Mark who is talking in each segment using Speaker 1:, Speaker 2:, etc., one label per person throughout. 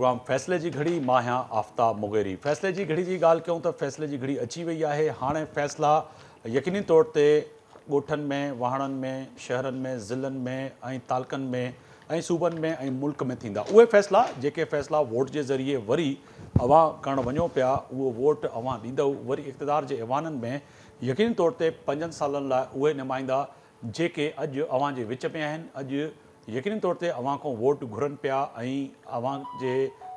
Speaker 1: Programme फ़ैसिले जी घड़ी मां आहियां आफ्ताब मुगेरी। फ़ैसिले जी घड़ी जी ॻाल्हि कयूं त फ़ैसिले जी घड़ी अची वई आहे। हाणे फ़ैसिला यकीनी तौर ते ॻोठनि में, वाहणनि में, शहरनि में, ज़िलनि में ऐं तालकनि में ऐं सूबनि में ऐं मुल्क में थींदा। उहे फ़ैसिला जेके फ़ैसिला वोट जे ज़रिए वरी अवां करणु वञो पिया, उहो वोट अवां ॾींदव वरी इक़्तिदार जे ऐवाननि में यकीनी तौर ते 5 सालनि लाइ उहे नुमाइंदा जेके अॼु अवां जे विच में आहिनि, अॼु यकीनी तौर ते अवां खां वोट घुरनि पिया ऐं अवां जे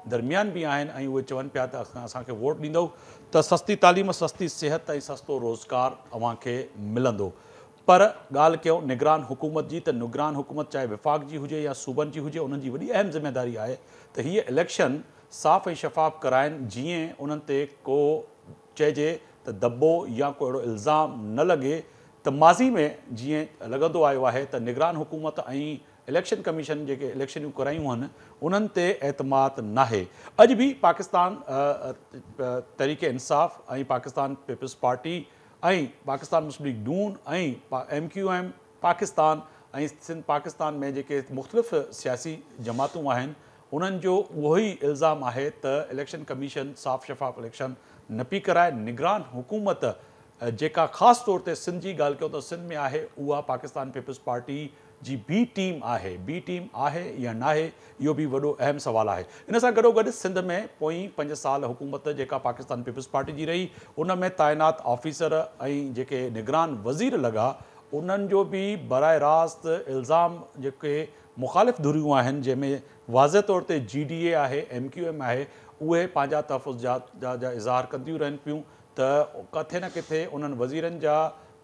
Speaker 1: दरमियान बि आहिनि ऐं उहे चवनि पिया त असांखे वोट ॾींदव त सस्ती तालीम, सस्ती सिहत ऐं सस्तो रोज़गार अवां खे मिलंदो। पर ॻाल्हि कयूं निगरान हुकूमत जी, त निगरान हुकूमत चाहे विफ़ाक़ जी हुजे या सूबनि जी हुजे, उन्हनि जी वॾी अहम ज़िम्मेदारी आहे त हीअ इलेक्शन साफ़ ऐं शफ़ाफ़ कराइनि जीअं उन्हनि ते को चइजे त दॿो या को अहिड़ो इल्ज़ाम न लॻे त माज़ी में जीअं लॻंदो आयो आहे त निगरान हुकूमत ऐं इलेक्शन कमीशन जेके इलेक्शनियूं करायूं आहिनि उन्हनि ते एतमाद नाहे। अॼु बि पाकिस्तान तहरीक इंसाफ़ ऐं पाकिस्तान पीपल्स पार्टी ऐं पाकिस्तान मुस्लिम लीग नून ऐं MQM पाकिस्तान ऐं सिंध पाकिस्तान में जेके मुख़्तलिफ़ सियासी जमातूं आहिनि उन्हनि जो उहो ई इल्ज़ाम आहे त इलेक्शन कमीशन साफ़ शफ़ाफ़ इलेक्शन न पई कराए। निगरान हुकूमत जेका ख़ासि तौर ते सिंध जी ॻाल्हि कयूं त सिंध में आहे, उहा पाकिस्तान पीपल्स पार्टी जी बी टीम आहे या न आहे, इहो बि वॾो अहम सुवालु आहे। इन सां गॾोगॾु सिंध में पोइ 5 साल हुकूमत जेका पाकिस्तान पीपल्स पार्टी जी रही, उन में तैनात ऑफिसर ऐं जेके निगरान वज़ीर लॻा उन्हनि जो बि बराह रास्त इल्ज़ाम जेके मुख़ालिफ़ धुरियूं आहिनि जंहिंमें वाज़े तौर ते GDA आहे, MQM आहे, उहे पंहिंजा तहफ़ुज़ जा इज़हार कंदियूं रहनि पियूं त किथे न किथे उन्हनि वज़ीरनि जा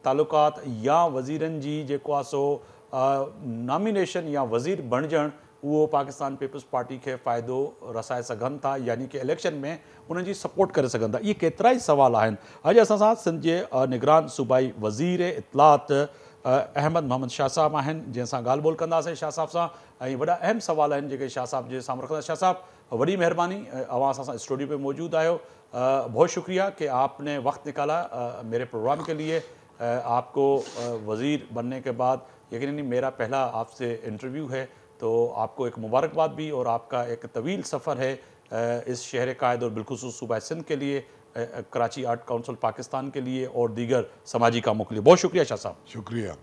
Speaker 1: तालुकात या वज़ीरनि जी जेको आहे सो नॉमिनेशन या वज़ीर बणिजणु उहो पाकिस्तान पीपल्स पार्टी खे फ़ाइदो रसाए सघनि था, यानी कि इलेक्शन में उन्हनि जी सपोर्ट करे सघनि था। इहे केतिरा ई सवाल आहिनि। अॼु असां सां सिंध जे निगरान सूबाई वज़ीर इत्तलात अहमद मोहम्मद शाह साहब आहिनि, जंहिंसां ॻाल्हि ॿोल कंदासीं शाह साहब सां ऐं वॾा अहम सवाल आहिनि जेके शाह साहब जे साम्हूं रखंदा। शाह साहब वॾी महिरबानी, अवां असां सां स्टूडियो पे मौजूद आयो, बहुत शुक्रिया कि आपने वक्त निकाला मेरे प्रोग्राम के लिए। आपको वज़ीर बनने के बाद यकीनन मेरा पहला आपसे इंटरव्यू है, तो आपको एक मुबारकबाद भी और आपका एक तवील सफ़र है इस शहर कायद और बिलखुसूस सूबा सिंध के लिए, कराची आर्ट काउंसिल पाकिस्तान के लिए और दीगर समाजी कामों के लिए। बहुत शुक्रिया शाह साहब।
Speaker 2: शुक्रिया,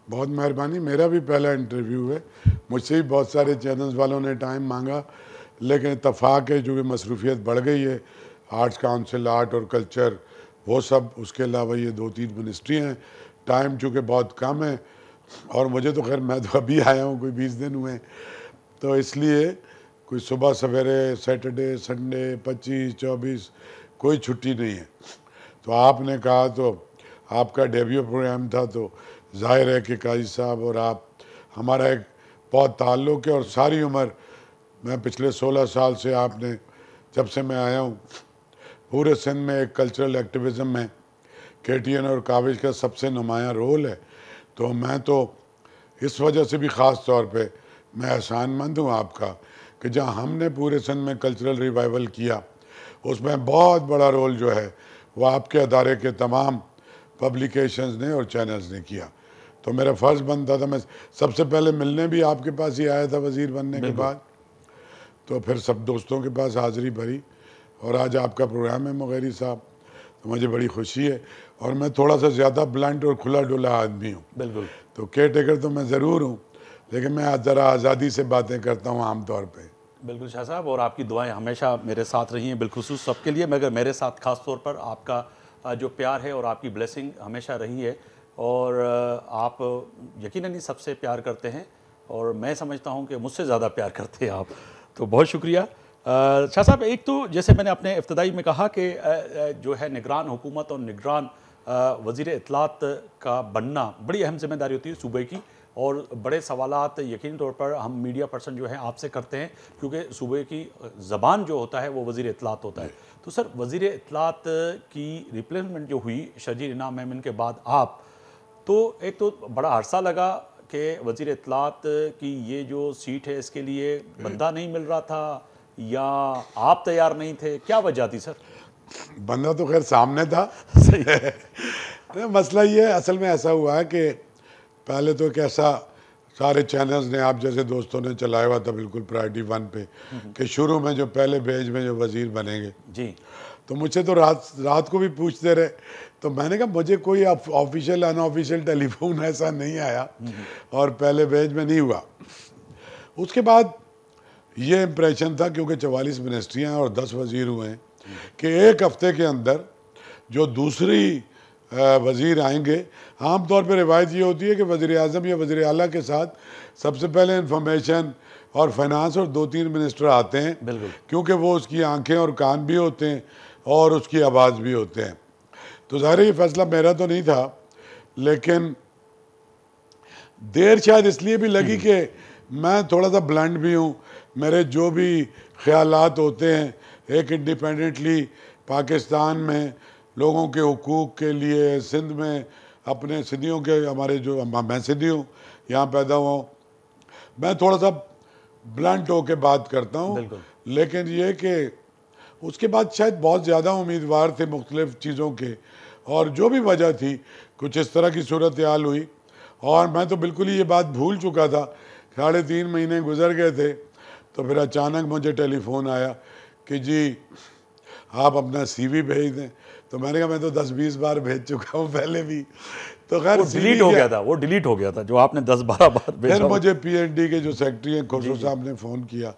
Speaker 2: बहुत मेहरबानी। मेरा भी पहला इंटरव्यू है, मुझसे भी बहुत सारे चैनल्स वालों ने टाइम मांगा, लेकिन इत्तफाक है जो कि मसरूफियत बढ़ गई है, आर्ट्स काउंसिल, आर्ट और कल्चर, वो सब, उसके अलावा ये 2-3 मिनिस्ट्री हैं, टाइम चूँकि बहुत कम है और मुझे तो खैर मैं तो अभी आया हूँ, कोई 20 दिन हुए, तो इसलिए कोई सुबह सवेरे सैटरडे संडे 25-24 कोई छुट्टी नहीं है। तो आपने कहा तो आपका डेब्यू प्रोग्राम था, तो जाहिर है कि काजी साहब और आप, हमारा एक बहुत ताल्लुक़ है और सारी उम्र, मैं पिछले 16 साल से, आपने जब से मैं आया हूँ पूरे सिंध में एक कल्चरल एक्टिविज़म में KTN और काबिज का सबसे नुमायाँ रोल है। तो मैं तो इस वजह से भी ख़ास तौर पे मैं एहसानमंद हूँ आपका कि जहाँ हमने पूरे सिंध में कल्चरल रिवाइवल किया, उसमें बहुत बड़ा रोल जो है वो आपके अदारे के तमाम पब्लिकेशंस ने और चैनल्स ने किया। तो मेरा फ़र्ज़ बनता था, मैं सबसे पहले मिलने भी आपके पास ही आया था वज़ीर बनने के बाद, तो फिर सब दोस्तों के पास हाज़िरी भरी और आज आपका प्रोग्राम है मुगेरी साहब, तो मुझे बड़ी खुशी है। और मैं थोड़ा सा ज़्यादा ब्लंट और खुला डुला आदमी हूँ,
Speaker 1: बिल्कुल,
Speaker 2: तो केयर टेकर तो मैं ज़रूर हूँ, लेकिन मैं ज़रा आज़ादी से बातें करता हूँ आम तौर पे।
Speaker 1: बिल्कुल शाह साहब, और आपकी दुआएं हमेशा मेरे साथ रही हैं, बिलखुसूस सबके लिए, मगर मेरे साथ ख़ास तौर पर आपका जो प्यार है और आपकी ब्लेसिंग हमेशा रही है। और आप यकीनन ही सबसे प्यार करते हैं और मैं समझता हूं कि मुझसे ज़्यादा प्यार करते हैं आप, तो बहुत शुक्रिया। शाह साहब, एक तो जैसे मैंने अपने इब्तदाई में कहा कि जो है निगरान हुकूमत और निगरान वज़ीर इत्तलात का बनना बड़ी अहम जिम्मेदारी होती है सूबे की, और बड़े सवालात यकीनी तौर पर हम मीडिया पर्सन जो हैं आपसे करते हैं, क्योंकि सूबे की ज़बान जो होता है वो वज़ीर इत्तलात होता है। तो सर, वज़ीर इत्तलात की रिप्लेसमेंट जो हुई शजीर इनाम मेमन के बाद आप, तो एक तो बड़ा अरसा लगा कि वज़ीर इत्तलात की ये जो सीट है इसके लिए बंदा नहीं मिल रहा था या आप तैयार नहीं थे, क्या वजह थी सर?
Speaker 2: बंदा तो खैर सामने था।
Speaker 1: सही
Speaker 2: मसला ये है, असल में ऐसा हुआ है कि पहले तो एक ऐसा सारे चैनल्स ने, आप जैसे दोस्तों ने चलाया हुआ था बिल्कुल प्रायोरिटी 1 पे कि शुरू में जो पहले पेज में जो वज़ीर बनेंगे
Speaker 1: जी।
Speaker 2: तो मुझसे तो रात को भी पूछते रहे। तो मैंने कहा मुझे कोई ऑफिशियल अनऑफिशियल टेलीफोन ऐसा नहीं आया और पहले पेज में नहीं हुआ। उसके बाद ये इम्प्रेशन था, क्योंकि 44 मिनिस्ट्रियाँ हैं और 10 वज़ीर हुए हैं, कि एक हफ्ते के अंदर जो दूसरी वज़ीर आएंगे, आम तौर पर रिवायत ये होती है कि वज़ीर आज़म या वज़ीर आला के साथ सबसे पहले इंफॉर्मेशन और फाइनेंस और 2-3 मिनिस्टर आते हैं,
Speaker 1: बिल्कुल।
Speaker 2: क्योंकि वो उसकी आंखें और कान भी होते हैं और उसकी आवाज़ भी होते हैं। तो ज़ाहिर है ये फैसला मेरा तो नहीं था, लेकिन देर शायद इसलिए भी लगी कि मैं थोड़ा सा ब्लंड भी हूँ। मेरे जो भी ख्यालात होते हैं, एक इंडिपेंडेंटली पाकिस्तान में लोगों के हुकूक के लिए, सिंध में अपने सिंधियों के, हमारे जो मैं सिंधी हूँ, यहाँ पैदा हुआ हूँ, मैं थोड़ा सा ब्लंट होके बात करता हूँ।
Speaker 1: बिल्कुल।
Speaker 2: लेकिन ये कि उसके बाद शायद बहुत ज़्यादा उम्मीदवार थे मुख्तलिफ़ चीज़ों के, और जो भी वजह थी कुछ इस तरह की सूरत हाल हुई, और मैं तो बिल्कुल ही ये बात भूल चुका था। 3.5 महीने गुजर गए थे, तो फिर अचानक मुझे टेलीफोन आया कि जी आप अपना CV भेज दें। तो मैंने कहा मैं तो 10-20 बार भेज चुका हूँ पहले भी। तो खैर
Speaker 1: वो डिलीट हो गया था, वो डिलीट हो गया था जो आपने 10-12 बार भेजा।
Speaker 2: फिर मुझे PND के जो सेक्रेटरी हैं खुसरो साहब ने फ़ोन किया,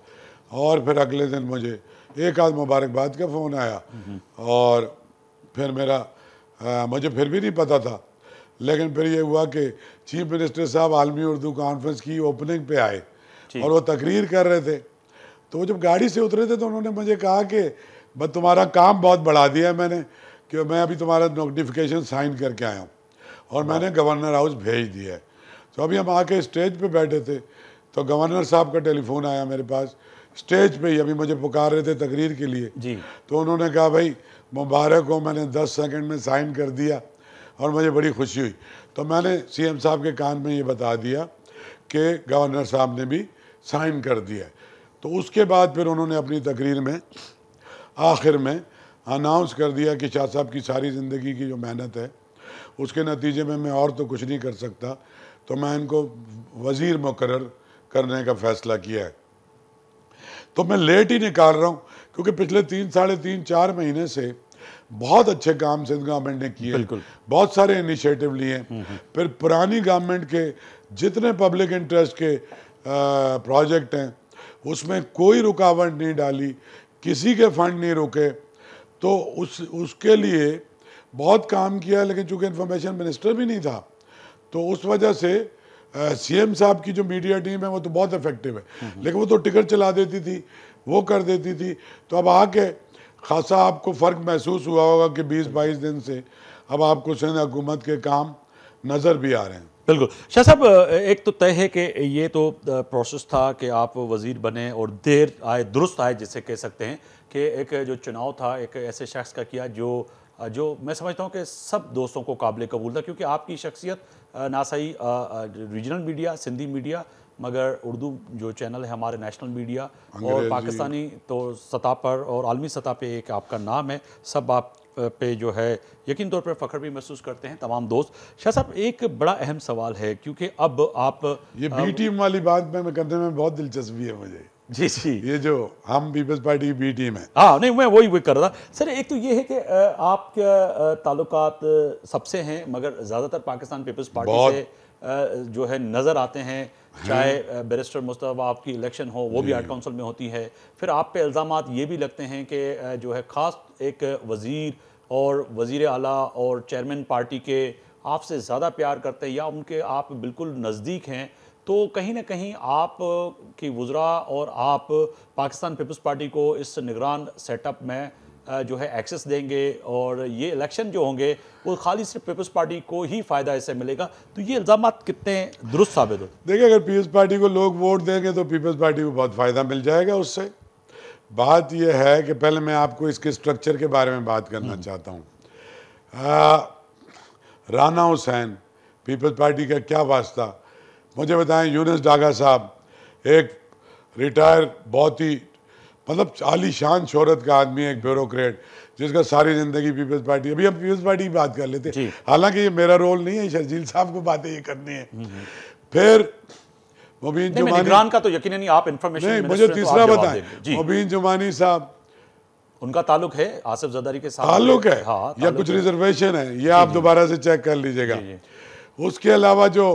Speaker 2: और फिर अगले दिन मुझे एक आध मुबारकबाद का फ़ोन आया, और फिर मुझे फिर भी नहीं पता था। लेकिन फिर ये हुआ कि चीफ मिनिस्टर साहब आलमी उर्दू कॉन्फ्रेंस की ओपनिंग पे आए और वो तकरीर कर रहे थे। तो वो जब गाड़ी से उतरे थे तो उन्होंने मुझे कहा कि बस तुम्हारा काम बहुत बढ़ा दिया है मैंने, कि मैं अभी तुम्हारा नोटिफिकेशन साइन करके आया हूँ और मैंने गवर्नर हाउस भेज दिया है। तो अभी हम आके स्टेज पे बैठे थे तो गवर्नर साहब का टेलीफोन आया मेरे पास, स्टेज पे ही अभी मुझे पुकार रहे थे तकरीर के लिए
Speaker 1: जी।
Speaker 2: तो उन्होंने कहा भाई मुबारक हो, मैंने 10 सेकंड में साइन कर दिया और मुझे बड़ी खुशी हुई। तो मैंने CM साहब के कान में ये बता दिया कि गवर्नर साहब ने भी साइन कर दिया है। तो उसके बाद फिर उन्होंने अपनी तकरीर में आखिर में अनाउंस कर दिया कि शाह साहब की सारी ज़िंदगी की जो मेहनत है उसके नतीजे में मैं और तो कुछ नहीं कर सकता, तो मैं इनको वज़ीर मुकर्रर करने का फ़ैसला किया है। तो मैं लेट ही निकाल रहा हूँ क्योंकि पिछले 3-3.5-4 महीने से बहुत अच्छे काम सिंध गवर्नमेंट ने किए, बहुत सारे इनिशिएटिव लिए हैं। फिर पुरानी गवर्नमेंट के जितने पब्लिक इंटरेस्ट के प्रोजेक्ट हैं उसमें कोई रुकावट नहीं डाली, किसी के फंड नहीं रुके, तो उसके लिए बहुत काम किया। लेकिन चूँकि इंफॉर्मेशन मिनिस्टर भी नहीं था तो उस वजह से CM साहब की जो मीडिया टीम है वो तो बहुत इफेक्टिव है, लेकिन वो तो टिकट चला देती थी, वो कर देती थी। तो अब आके खासा आपको फ़र्क महसूस हुआ होगा कि 20-22 दिन से अब आपको सिंध हुकूमत के काम नज़र भी आ रहे हैं।
Speaker 1: बिल्कुल। शाह साहब, एक तो तय है कि ये तो प्रोसेस था कि आप वज़ीर बने और देर आए दुरुस्त आए, जिसे कह सकते हैं कि एक जो चुनाव था एक ऐसे शख्स का किया जो मैं समझता हूँ कि सब दोस्तों को काबिल कबूल था, क्योंकि आपकी शख्सियत ना सही रीजनल मीडिया, सिंधी मीडिया, मगर उर्दू जो चैनल है हमारे नेशनल मीडिया और पाकिस्तानी तो सतह पर और आलमी सतह पे एक आपका नाम है, सब आप पे जो है यकीन तौर पर फ़ख्र भी महसूस करते हैं तमाम दोस्त। शाह साहब, एक बड़ा अहम सवाल है, क्योंकि अब आप
Speaker 2: ये बी टीम वाली बात में करने में बहुत दिलचस्पी है मुझे।
Speaker 1: जी जी,
Speaker 2: ये जो हम पीपल्स पार्टी की बी टीम है,
Speaker 1: हाँ नहीं, मैं वही कर रहा था सर। एक तो ये है कि आपके ताल्लुकात सबसे हैं, मगर ज़्यादातर पाकिस्तान पीपल्स पार्टी से जो है नज़र आते हैं, चाहे बैरिस्टर मुस्तफा आपकी इलेक्शन हो वो भी आर्ट काउंसिल में होती है। फिर आप पे इल्ज़ामात ये भी लगते हैं कि जो है ख़ास एक वज़ीर और वज़ीर आला और चेयरमैन पार्टी के आपसे ज़्यादा प्यार करते हैं या उनके आप बिल्कुल नज़दीक हैं, तो कहीं ना कहीं आप की वज़रा और आप पाकिस्तान पीपल्स पार्टी को इस निगरान सेटअप में जो है एक्सेस देंगे और ये इलेक्शन जो होंगे वो खाली सिर्फ पीपल्स पार्टी को ही फ़ायदा इससे मिलेगा। तो ये इल्ज़ामात कितने दुरुस्त साबित हो?
Speaker 2: देखिए, अगर पीपल्स पार्टी को लोग वोट देंगे तो पीपल्स पार्टी को बहुत फ़ायदा मिल जाएगा उससे। बात यह है कि पहले मैं आपको इसके स्ट्रक्चर के बारे में बात करना चाहता हूँ। राना हुसैन, पीपल्स पार्टी का क्या वास्ता, मुझे बताएं। यूनुस डागा साहब एक रिटायर बहुत ही मतलब आलीशान शोहरत का आदमी है, एक ब्यूरोक्रेट जिसका सारी ज़िंदगी पीपल्स पार्टी। अभी हम पीपल्स पार्टी की बात कर लेते हैं, हालांकि ये मेरा रोल नहीं है, शर्जील साहब को बातें ये करनी है। फिर मुबीन
Speaker 1: नहीं,
Speaker 2: जुमानी,
Speaker 1: निगरान का तो यकीनन नहीं, आप इंफॉर्मेशन
Speaker 2: नहीं
Speaker 1: मिनिस्टर
Speaker 2: मुझे
Speaker 1: हैं, तो
Speaker 2: तीसरा
Speaker 1: आप जवाब
Speaker 2: बताएं,
Speaker 1: देंगे। जी,
Speaker 2: मुबीन जुमानी साहब,
Speaker 1: उनका ताल्लुक है आसिफ जरदारी के साथ?
Speaker 2: ताल्लुक है
Speaker 1: हाँ,
Speaker 2: या
Speaker 1: ताल्लुक
Speaker 2: कुछ
Speaker 1: है।
Speaker 2: रिजर्वेशन है, ये आप दोबारा से चेक कर लीजिएगा।
Speaker 1: जी, जी।
Speaker 2: उसके अलावा जो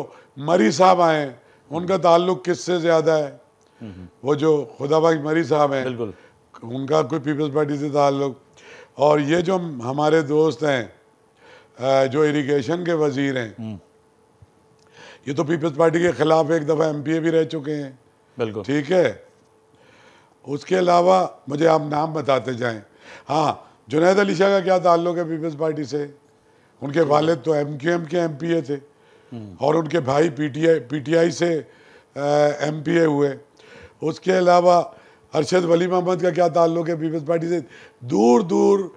Speaker 2: मरी साहब आए, उनका ताल्लुक किससे ज्यादा है? वो जो खुदाबाई मरी साहब हैं,
Speaker 1: बिल्कुल।
Speaker 2: उनका कोई पीपल्स पार्टी से ताल्लुक। और ये जो हमारे दोस्त हैं जो इरिगेशन के वजीर हैं, ये तो पीपल्स पार्टी के खिलाफ एक दफा एमपीए भी रह चुके हैं।
Speaker 1: बिल्कुल।
Speaker 2: ठीक है, उसके अलावा मुझे आप नाम बताते जाएं। हाँ, जुनैद अली शाह का क्या ताल्लुक है पीपल्स पार्टी से? उनके वालिद तो एमक्यूएम के एमपीए थे और उनके भाई पीटीआई से एमपीए हुए। उसके अलावा अरशद वली मोहम्मद का क्या ताल्लुक है पीपल्स पार्टी से? दूर दूर।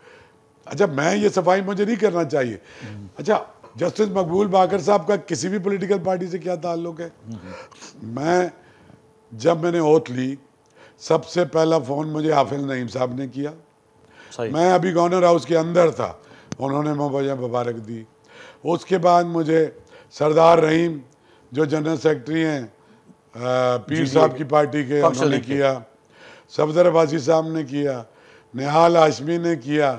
Speaker 2: अच्छा, मैं ये सफाई मुझे नहीं करना चाहिए। अच्छा, जस्टिस मकबूल बाकर साहब का किसी भी पॉलिटिकल पार्टी से क्या ताल्लुक है? जब मैंने ओथ ली, सबसे पहला फ़ोन मुझे हाफिज नईम साहब ने किया।
Speaker 1: सही।
Speaker 2: मैं अभी गवर्नर हाउस के अंदर था, उन्होंने मुझे मुबारक दी। उसके बाद मुझे सरदार रहीम जो जनरल सेक्रेटरी हैं पीर साहब की पार्टी के, उन्होंने किया। सफदर अब्बासी साहब ने किया, निहाल हाशमी ने किया।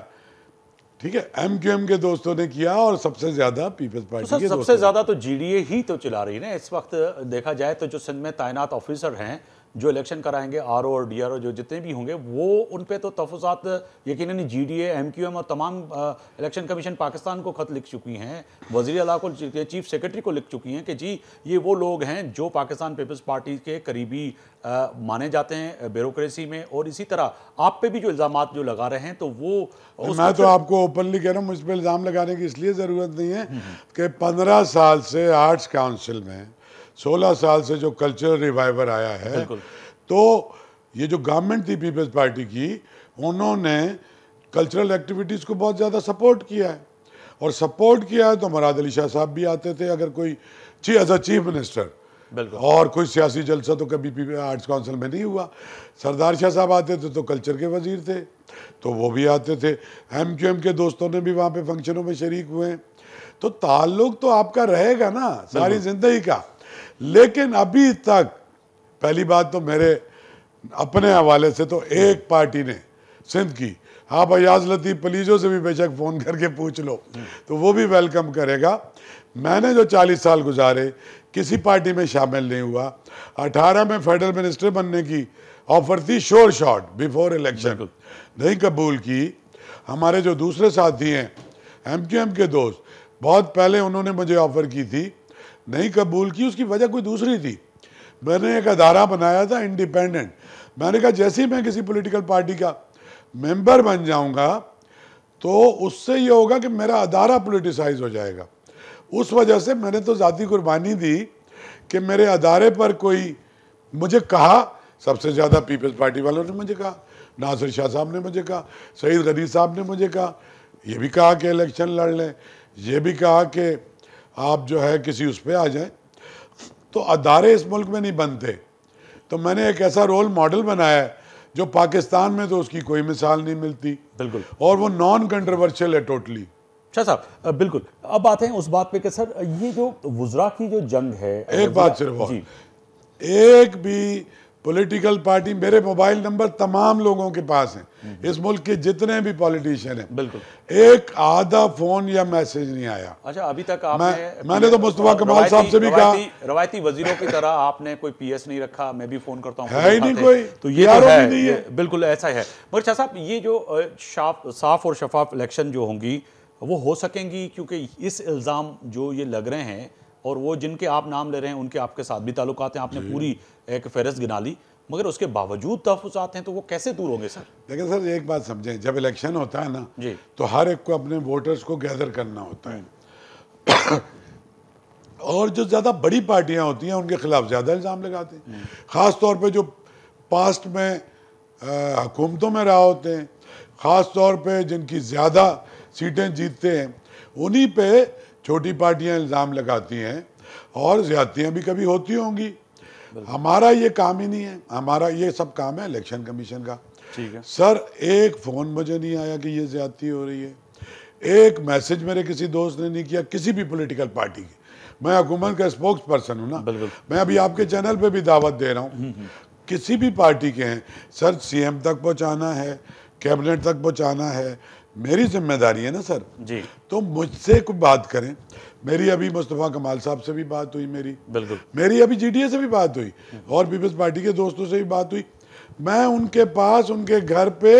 Speaker 2: ठीक है, एमक्यूएम के दोस्तों ने किया और सबसे ज्यादा पीपल्स पार्टी
Speaker 1: तो
Speaker 2: के
Speaker 1: सर, सबसे ज्यादा तो जीडीए ही तो चला रही है ना इस वक्त। देखा जाए तो जो सिंध में तैनात ऑफिसर हैं, जो इलेक्शन कराएंगे, आरओ और डीआरओ जो जितने भी होंगे, वो उन पे तो तफसात यकीनन जीडीए, एमक्यूएम और तमाम इलेक्शन कमीशन पाकिस्तान को खत लिख चुकी हैं, वज़ीर आला को, चीफ सेक्रेटरी को लिख चुकी हैं कि जी ये वो लोग हैं जो पाकिस्तान पीपल्स पार्टी के करीबी माने जाते हैं ब्यूरोक्रेसी में। और इसी तरह आप पे भी जो इल्ज़ामात जो लगा रहे हैं, तो वो
Speaker 2: मैं तो आपको ओपनली कह रहा हूँ, मुझ पर इल्ज़ाम लगाने की इसलिए ज़रूरत नहीं है कि 15 साल से आर्ट्स काउंसिल में, 16 साल से जो कल्चरल रिवाइवर आया है, तो ये जो गवर्नमेंट थी पीपल्स पार्टी की, उन्होंने कल्चरल एक्टिविटीज़ को बहुत ज़्यादा सपोर्ट किया है। और सपोर्ट किया है तो मुराद अली शाह साहब भी आते थे, अगर कोई एज अ चीफ मिनिस्टर। और कोई सियासी जलसा तो कभी आर्ट्स काउंसिल में नहीं हुआ। सरदार शाह साहब आते थे तो कल्चर के वजीर थे, तो वो भी आते थे। एमक्यूएम के दोस्तों ने भी वहाँ पे फंक्शनों में शरीक हुए। तो ताल्लुक तो आपका रहेगा ना सारी ज़िंदगी का। लेकिन अभी तक, पहली बात तो मेरे अपने हवाले से तो एक पार्टी ने सिंध की, आप अयाज लतीफ़ पलीजो से भी बेशक फ़ोन करके पूछ लो तो वो भी वेलकम करेगा। मैंने जो 40 साल गुजारे किसी पार्टी में शामिल नहीं हुआ। 18 में फेडरल मिनिस्टर बनने की ऑफर थी, श्योर शॉट बिफोर इलेक्शन, नहीं कबूल की। हमारे जो दूसरे साथी हैं एमक्यूएम के दोस्त, बहुत पहले उन्होंने मुझे ऑफर की थी, नहीं कबूल की। उसकी वजह कोई दूसरी थी। मैंने एक अदारा बनाया था इंडिपेंडेंट। मैंने कहा जैसे ही मैं किसी पॉलिटिकल पार्टी का मेंबर बन जाऊंगा तो उससे ये होगा कि मेरा अदारा पॉलिटिसाइज हो जाएगा। उस वजह से मैंने तो ज़ाती कुर्बानी दी कि मेरे अदारे पर कोई, मुझे कहा सबसे ज़्यादा पीपल्स पार्टी वालों ने मुझे कहा, नासिर शाह साहब ने मुझे कहा, सईद गनी साहब ने मुझे कहा, ये भी कहा कि इलेक्शन लड़ लें, ये भी कहा कि आप जो है किसी उस पर आ जाएं। तो अदारे इस मुल्क में नहीं बनते। तो मैंने एक ऐसा रोल मॉडल बनाया है जो पाकिस्तान में तो उसकी कोई मिसाल नहीं मिलती।
Speaker 1: बिल्कुल।
Speaker 2: और वो नॉन कंट्रोवर्शियल है टोटली।
Speaker 1: शाह साहब, बिल्कुल। अब आते हैं उस बात पे कि सर ये जो वुज़रा की जो जंग है,
Speaker 2: एक बात सिर्फ और, एक भी पॉलिटिकल पार्टी, मेरे मोबाइल नंबर तमाम लोगों के पास हैं, इस मुल्क के जितने भी पॉलिटिशियन हैं,
Speaker 1: बिल्कुल,
Speaker 2: एक आधा फोन या मैसेज नहीं आया।
Speaker 1: अच्छा, अभी तक आपने,
Speaker 2: मैंने तो मुस्तफा कमाल साहब से भी कहा,
Speaker 1: रवायती वजीरों की तरह आपने कोई पीएस नहीं रखा, मैं भी फोन करता हूँ,
Speaker 2: है ही नहीं कोई,
Speaker 1: तो ये तो है, बिल्कुल ऐसा है। मगर शाह साहब, ये जो साफ और शफाफ इलेक्शन जो होंगी वो हो सकेंगी, क्योंकि इस इल्ज़ाम जो ये लग रहे हैं और वो जिनके आप नाम ले रहे हैं उनके आपके साथ भी ताल्लुकात हैं, आपने पूरी एक फहरिस्त गिना ली, मगर उसके बावजूद तहफ़्फ़ुज़ात हैं, तो वो कैसे दूर होंगे सर?
Speaker 2: देखिए सर, एक बात समझें, जब इलेक्शन होता है ना
Speaker 1: जी,
Speaker 2: तो हर एक को अपने वोटर्स को गैदर करना होता है और जो ज़्यादा बड़ी पार्टियां होती हैं उनके खिलाफ ज़्यादा इल्ज़ाम लगाते हैं, ख़ास तौर पे जो पास्ट में हुकूमतों में रहा होते हैं, ख़ास तौर पे जिनकी ज़्यादा सीटें जीतते हैं, उन्हीं पे छोटी पार्टियां इल्ज़ाम लगाती हैं और ज़्यादतियाँ भी कभी होती होंगी। हमारा ये काम ही नहीं है, हमारा ये सब काम है इलेक्शन कमीशन का।
Speaker 1: ठीक है
Speaker 2: सर, एक फ़ोन मुझे नहीं आया कि ये ज़्यादती हो रही है, एक मैसेज मेरे किसी दोस्त ने नहीं किया किसी भी पॉलिटिकल पार्टी की। मैं हुकूमत का स्पोक्स पर्सन हूँ ना।
Speaker 1: बिल्कुल।
Speaker 2: मैं अभी आपके चैनल पे भी दावत दे रहा हूँ, किसी भी पार्टी के हैं सर, सीएम तक पहुँचाना है, कैबिनेट तक पहुँचाना है, मेरी जिम्मेदारी है ना सर।
Speaker 1: जी
Speaker 2: तो मुझसे कोई बात करें। मेरी अभी मुस्तफ़ा कमाल साहब से भी बात हुई,
Speaker 1: बिल्कुल।
Speaker 2: मेरी अभी जीडीए से भी बात हुई और पीपल्स पार्टी के दोस्तों से भी बात हुई। मैं उनके पास, उनके घर पे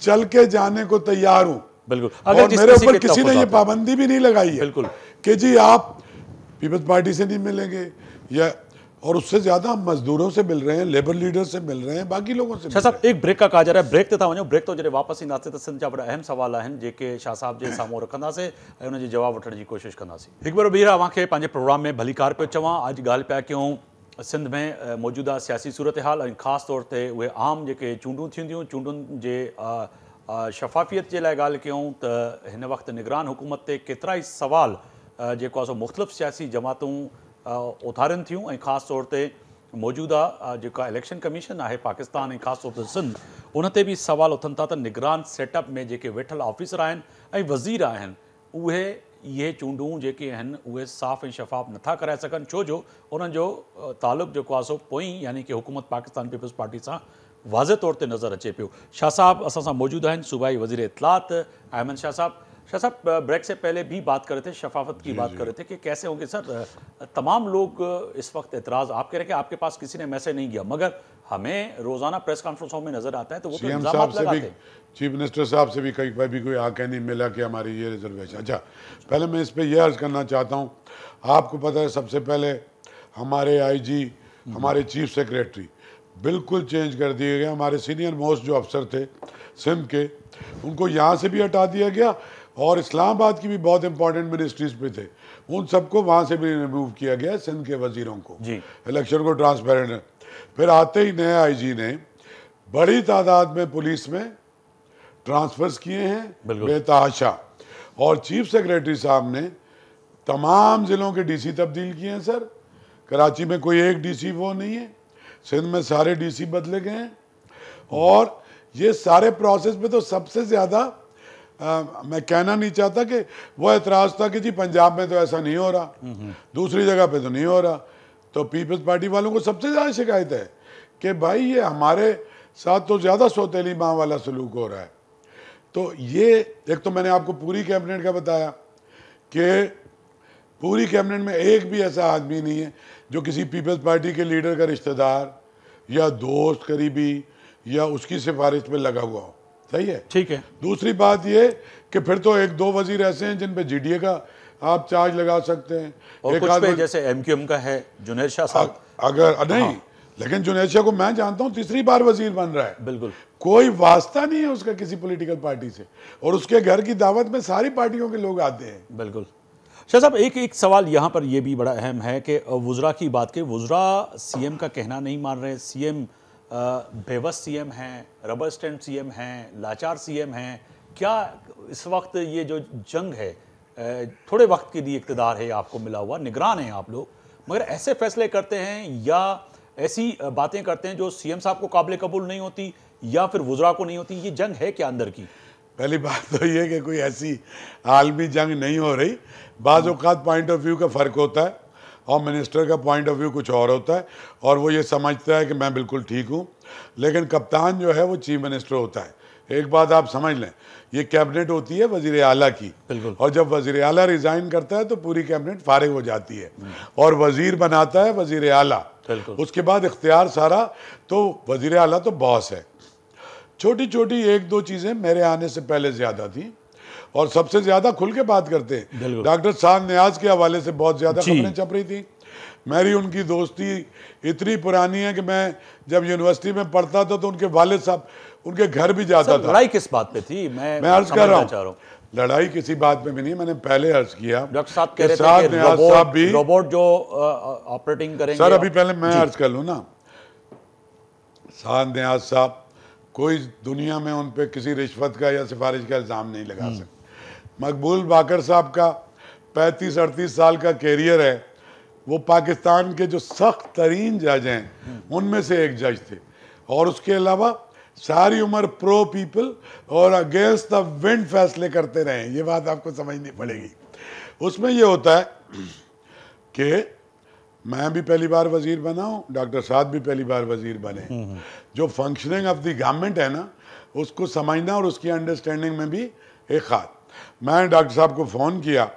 Speaker 2: चल के जाने को तैयार हूँ।
Speaker 1: बिल्कुल।
Speaker 2: और
Speaker 1: जिस
Speaker 2: मेरे
Speaker 1: किसी
Speaker 2: ऊपर
Speaker 1: के
Speaker 2: किसी ने ये
Speaker 1: तहफ़्फ़ुज़ात हैं।
Speaker 2: पाबंदी भी नहीं लगाई है
Speaker 1: बिल्कुल।
Speaker 2: कि जी आप पीपल्स पार्टी से नहीं मिलेंगे, या और उससे ज्यादा हम मजदूरों से मिल रहे हैं, लेबर लीडर से मिल रहे हैं, बाकी लोगों से
Speaker 1: शाह
Speaker 2: मिल रहे
Speaker 1: साहब एक ब्रेक का कहा जा रहा है, ब्रेक ते था वञो, ब्रेक तो जॾहिं वापसि ईंदासीं त सिंध जा वॾा अहम सुवाल आहिनि जेके शाह साहब जे साम्हूं रखंदासीं ऐं उन जी जवाब वठण जी कोशिशि कंदासीं। हिकु भेरो ॿीहर अव्हांखे पंहिंजे प्रोग्राम में भलीकार पियो चवां। अॼु ॻाल्हि पिया कयूं सिंध में मौजूदा सियासी सूरत हाल ऐं ख़ासि तौर ते उहे आम जेके चूंडूं थींदियूं, चूंडुनि जे शफ़ाफ़ियत जे लाइ ॻाल्हि कयूं त हिन वक़्तु निगरान हुकूमत ते केतिरा ई सवाल जेको आहे सो मुख़्तलिफ़ सियासी जमातूं उथारनि थियूं ऐं ख़ासि तौर ते मौजूदा जेका इलेक्शन कमीशन आहे पाकिस्तान ऐं ख़ासि तौर ते सिंध, उन ते बि सवाल उथनि था त निगरान सेटअप में जेके वेठल ऑफिसर आहिनि ऐं वज़ीर आहिनि उहे इहे चूंडूं जेके आहिनि उहे साफ़ ऐं शफ़ाफ़ नथा कराए सघनि, छो जो उन्हनि जो तालुक़ु जेको आहे सो पोइ यानी कि हुकूमत पाकिस्तान पीपल्स पार्टी सां वाज़े तौर ते नज़र अचे पियो। शाह साहब असां सां मौजूद आहिनि, सूबाई वज़ीर इत्तलात अहमद शाह साहब। शाह साहब ब्रेक से पहले भी बात कर रहे थे, शफाफत की बात कर रहे थे कि कैसे होंगे सर। तमाम लोग इस वक्त एतराज़ आप कह रहे हैं कि आपके पास किसी ने मैसेज नहीं किया, मगर हमें रोज़ाना प्रेस कॉन्फ्रेंसों में नज़र आता है तो वो तो
Speaker 2: सीएम
Speaker 1: इल्ज़ाम
Speaker 2: साहब से भी,
Speaker 1: लगाते हैं।
Speaker 2: चीफ मिनिस्टर साहब से भी कहीं पर भी कोई आके नहीं मिला कि हमारी ये रिजर्वेशन। अच्छा, पहले मैं इस पे ये अर्ज करना चाहता हूँ, आपको पता है सबसे पहले हमारे आईजी, हमारे चीफ सेक्रेटरी बिल्कुल चेंज कर दिए गए। हमारे सीनियर मोस्ट जो अफसर थे सिंध के, उनको यहाँ से भी हटा दिया गया और इस्लामाबाद की भी बहुत इंपॉर्टेंट मिनिस्ट्रीज पे थे, उन सबको वहाँ से भी रिमूव किया गया, सिंध के वजीरों को,
Speaker 1: जी।
Speaker 2: इलेक्शन को ट्रांसपेरेंट। फिर आते ही नए आईजी ने बड़ी तादाद में पुलिस में ट्रांसफर्स किए हैं बेतहाशा, और चीफ सेक्रेटरी साहब ने तमाम ज़िलों के डीसी तब्दील किए हैं सर। कराची में कोई एक डीसी वो नहीं है, सिंध में सारे डीसी बदले गए हैं। और ये सारे प्रोसेस में तो सबसे ज़्यादा मैं कहना नहीं चाहता कि वो एतराज़ था कि जी पंजाब में तो ऐसा नहीं हो रहा, दूसरी जगह पे तो नहीं हो रहा। तो पीपल्स पार्टी वालों को सबसे ज़्यादा शिकायत है कि भाई ये हमारे साथ तो ज़्यादा सौतेली माँ वाला सलूक हो रहा है। तो ये एक तो मैंने आपको पूरी कैबिनेट का बताया कि पूरी कैबिनेट में एक भी ऐसा आदमी नहीं है जो किसी पीपल्स पार्टी के लीडर का रिश्तेदार या दोस्त करीबी या उसकी सिफारिश पे लगा हुआ हो। सही है,
Speaker 1: ठीक है।
Speaker 2: दूसरी बात ये कि फिर तो एक दो वजीर ऐसे हैं जिन पे जीडीए का आप चार्ज लगा सकते हैं,
Speaker 1: और
Speaker 2: एक
Speaker 1: कुछ
Speaker 2: आध
Speaker 1: पे जैसे एमक्यूएम का है जुनैद शाह साहब।
Speaker 2: अगर नहीं, लेकिन जुनैद शाह को मैं जानता हूँ तीसरी बार वजीर बन रहा है,
Speaker 1: बिल्कुल
Speaker 2: कोई वास्ता नहीं है उसका किसी पॉलिटिकल पार्टी से, और उसके घर की दावत में सारी पार्टियों के लोग आते हैं।
Speaker 1: बिल्कुल। शाह साहब एक सवाल यहाँ पर यह भी बड़ा अहम है कि वुज़रा की बात के वुज़रा सीएम का कहना नहीं मान रहे। सीएम बेबस सीएम हैं, रबर स्टैंड सीएम हैं, लाचार सीएम हैं। क्या इस वक्त ये जो जंग है, थोड़े वक्त के लिए इक़्तिदार है आपको मिला हुआ, निगरान हैं आप लोग, मगर ऐसे फैसले करते हैं या ऐसी बातें करते हैं जो सीएम साहब को काबिल कबूल नहीं होती या फिर वुज़रा को नहीं होती, ये जंग है क्या अंदर की?
Speaker 2: पहली बात तो ये कि कोई ऐसी आलमी जंग नहीं हो रही। बाज़ औक़ात पॉइंट ऑफ व्यू का फ़र्क होता है और मिनिस्टर का पॉइंट ऑफ व्यू कुछ और होता है, और वो ये समझता है कि मैं बिल्कुल ठीक हूँ, लेकिन कप्तान जो है वो चीफ मिनिस्टर होता है। एक बात आप समझ लें, ये कैबिनेट होती है वज़ीर आला की, और जब वज़ीर आला रिज़ाइन करता है तो पूरी कैबिनेट फारिग हो जाती है और वज़ीर बनाता है वज़ीर आला। उसके बाद इख्तियार सारा तो वज़ीर आला तो बॉस है। छोटी छोटी एक दो चीज़ें मेरे आने से पहले ज़्यादा थी और सबसे ज़्यादा खुल के बात करते हैं। डॉक्टर साद नियाज़ के हवाले से बहुत ज़्यादा खबरें छप रही थी। मेरी उनकी दोस्ती इतनी पुरानी है कि मैं जब यूनिवर्सिटी में पढ़ता था तो उनके वालिद साहब उनके घर भी जाता था।
Speaker 1: लड़ाई किस बात पे थी? मैं
Speaker 2: अर्ज कर रहा हूँ, लड़ाई किसी बात पे भी नहीं। मैंने पहले अर्ज किया
Speaker 1: डॉक्टर साहब कह रहे थे कि रोबोट जो ऑपरेटिंग करेंगे।
Speaker 2: सर अभी पहले मैं अर्ज कर लूँ ना, साद नियाज़ साहब कोई दुनिया में उन पे किसी रिश्वत का या सिफारिश का इल्ज़ाम नहीं लगा सकते। मकबूल बाकर साहब का 35-38 साल का कैरियर है, वो पाकिस्तान के जो सख्त तरीन जज हैं उनमें से एक जज थे, और उसके अलावा सारी उम्र प्रो पीपल और अगेंस्ट द विंड फैसले करते रहे। ये बात आपको समझनी पड़ेगी। उसमें ये होता है कि मैं भी पहली बार वजीर बना हूँ, डॉक्टर साहब भी पहली बार वजीर बने। जो फंक्शनिंग ऑफ द गवर्नमेंट है ना, उसको समझना और उसकी अंडरस्टैंडिंग में भी एक हाथ। मैं डॉक्टर साहब को फ़ोन किया,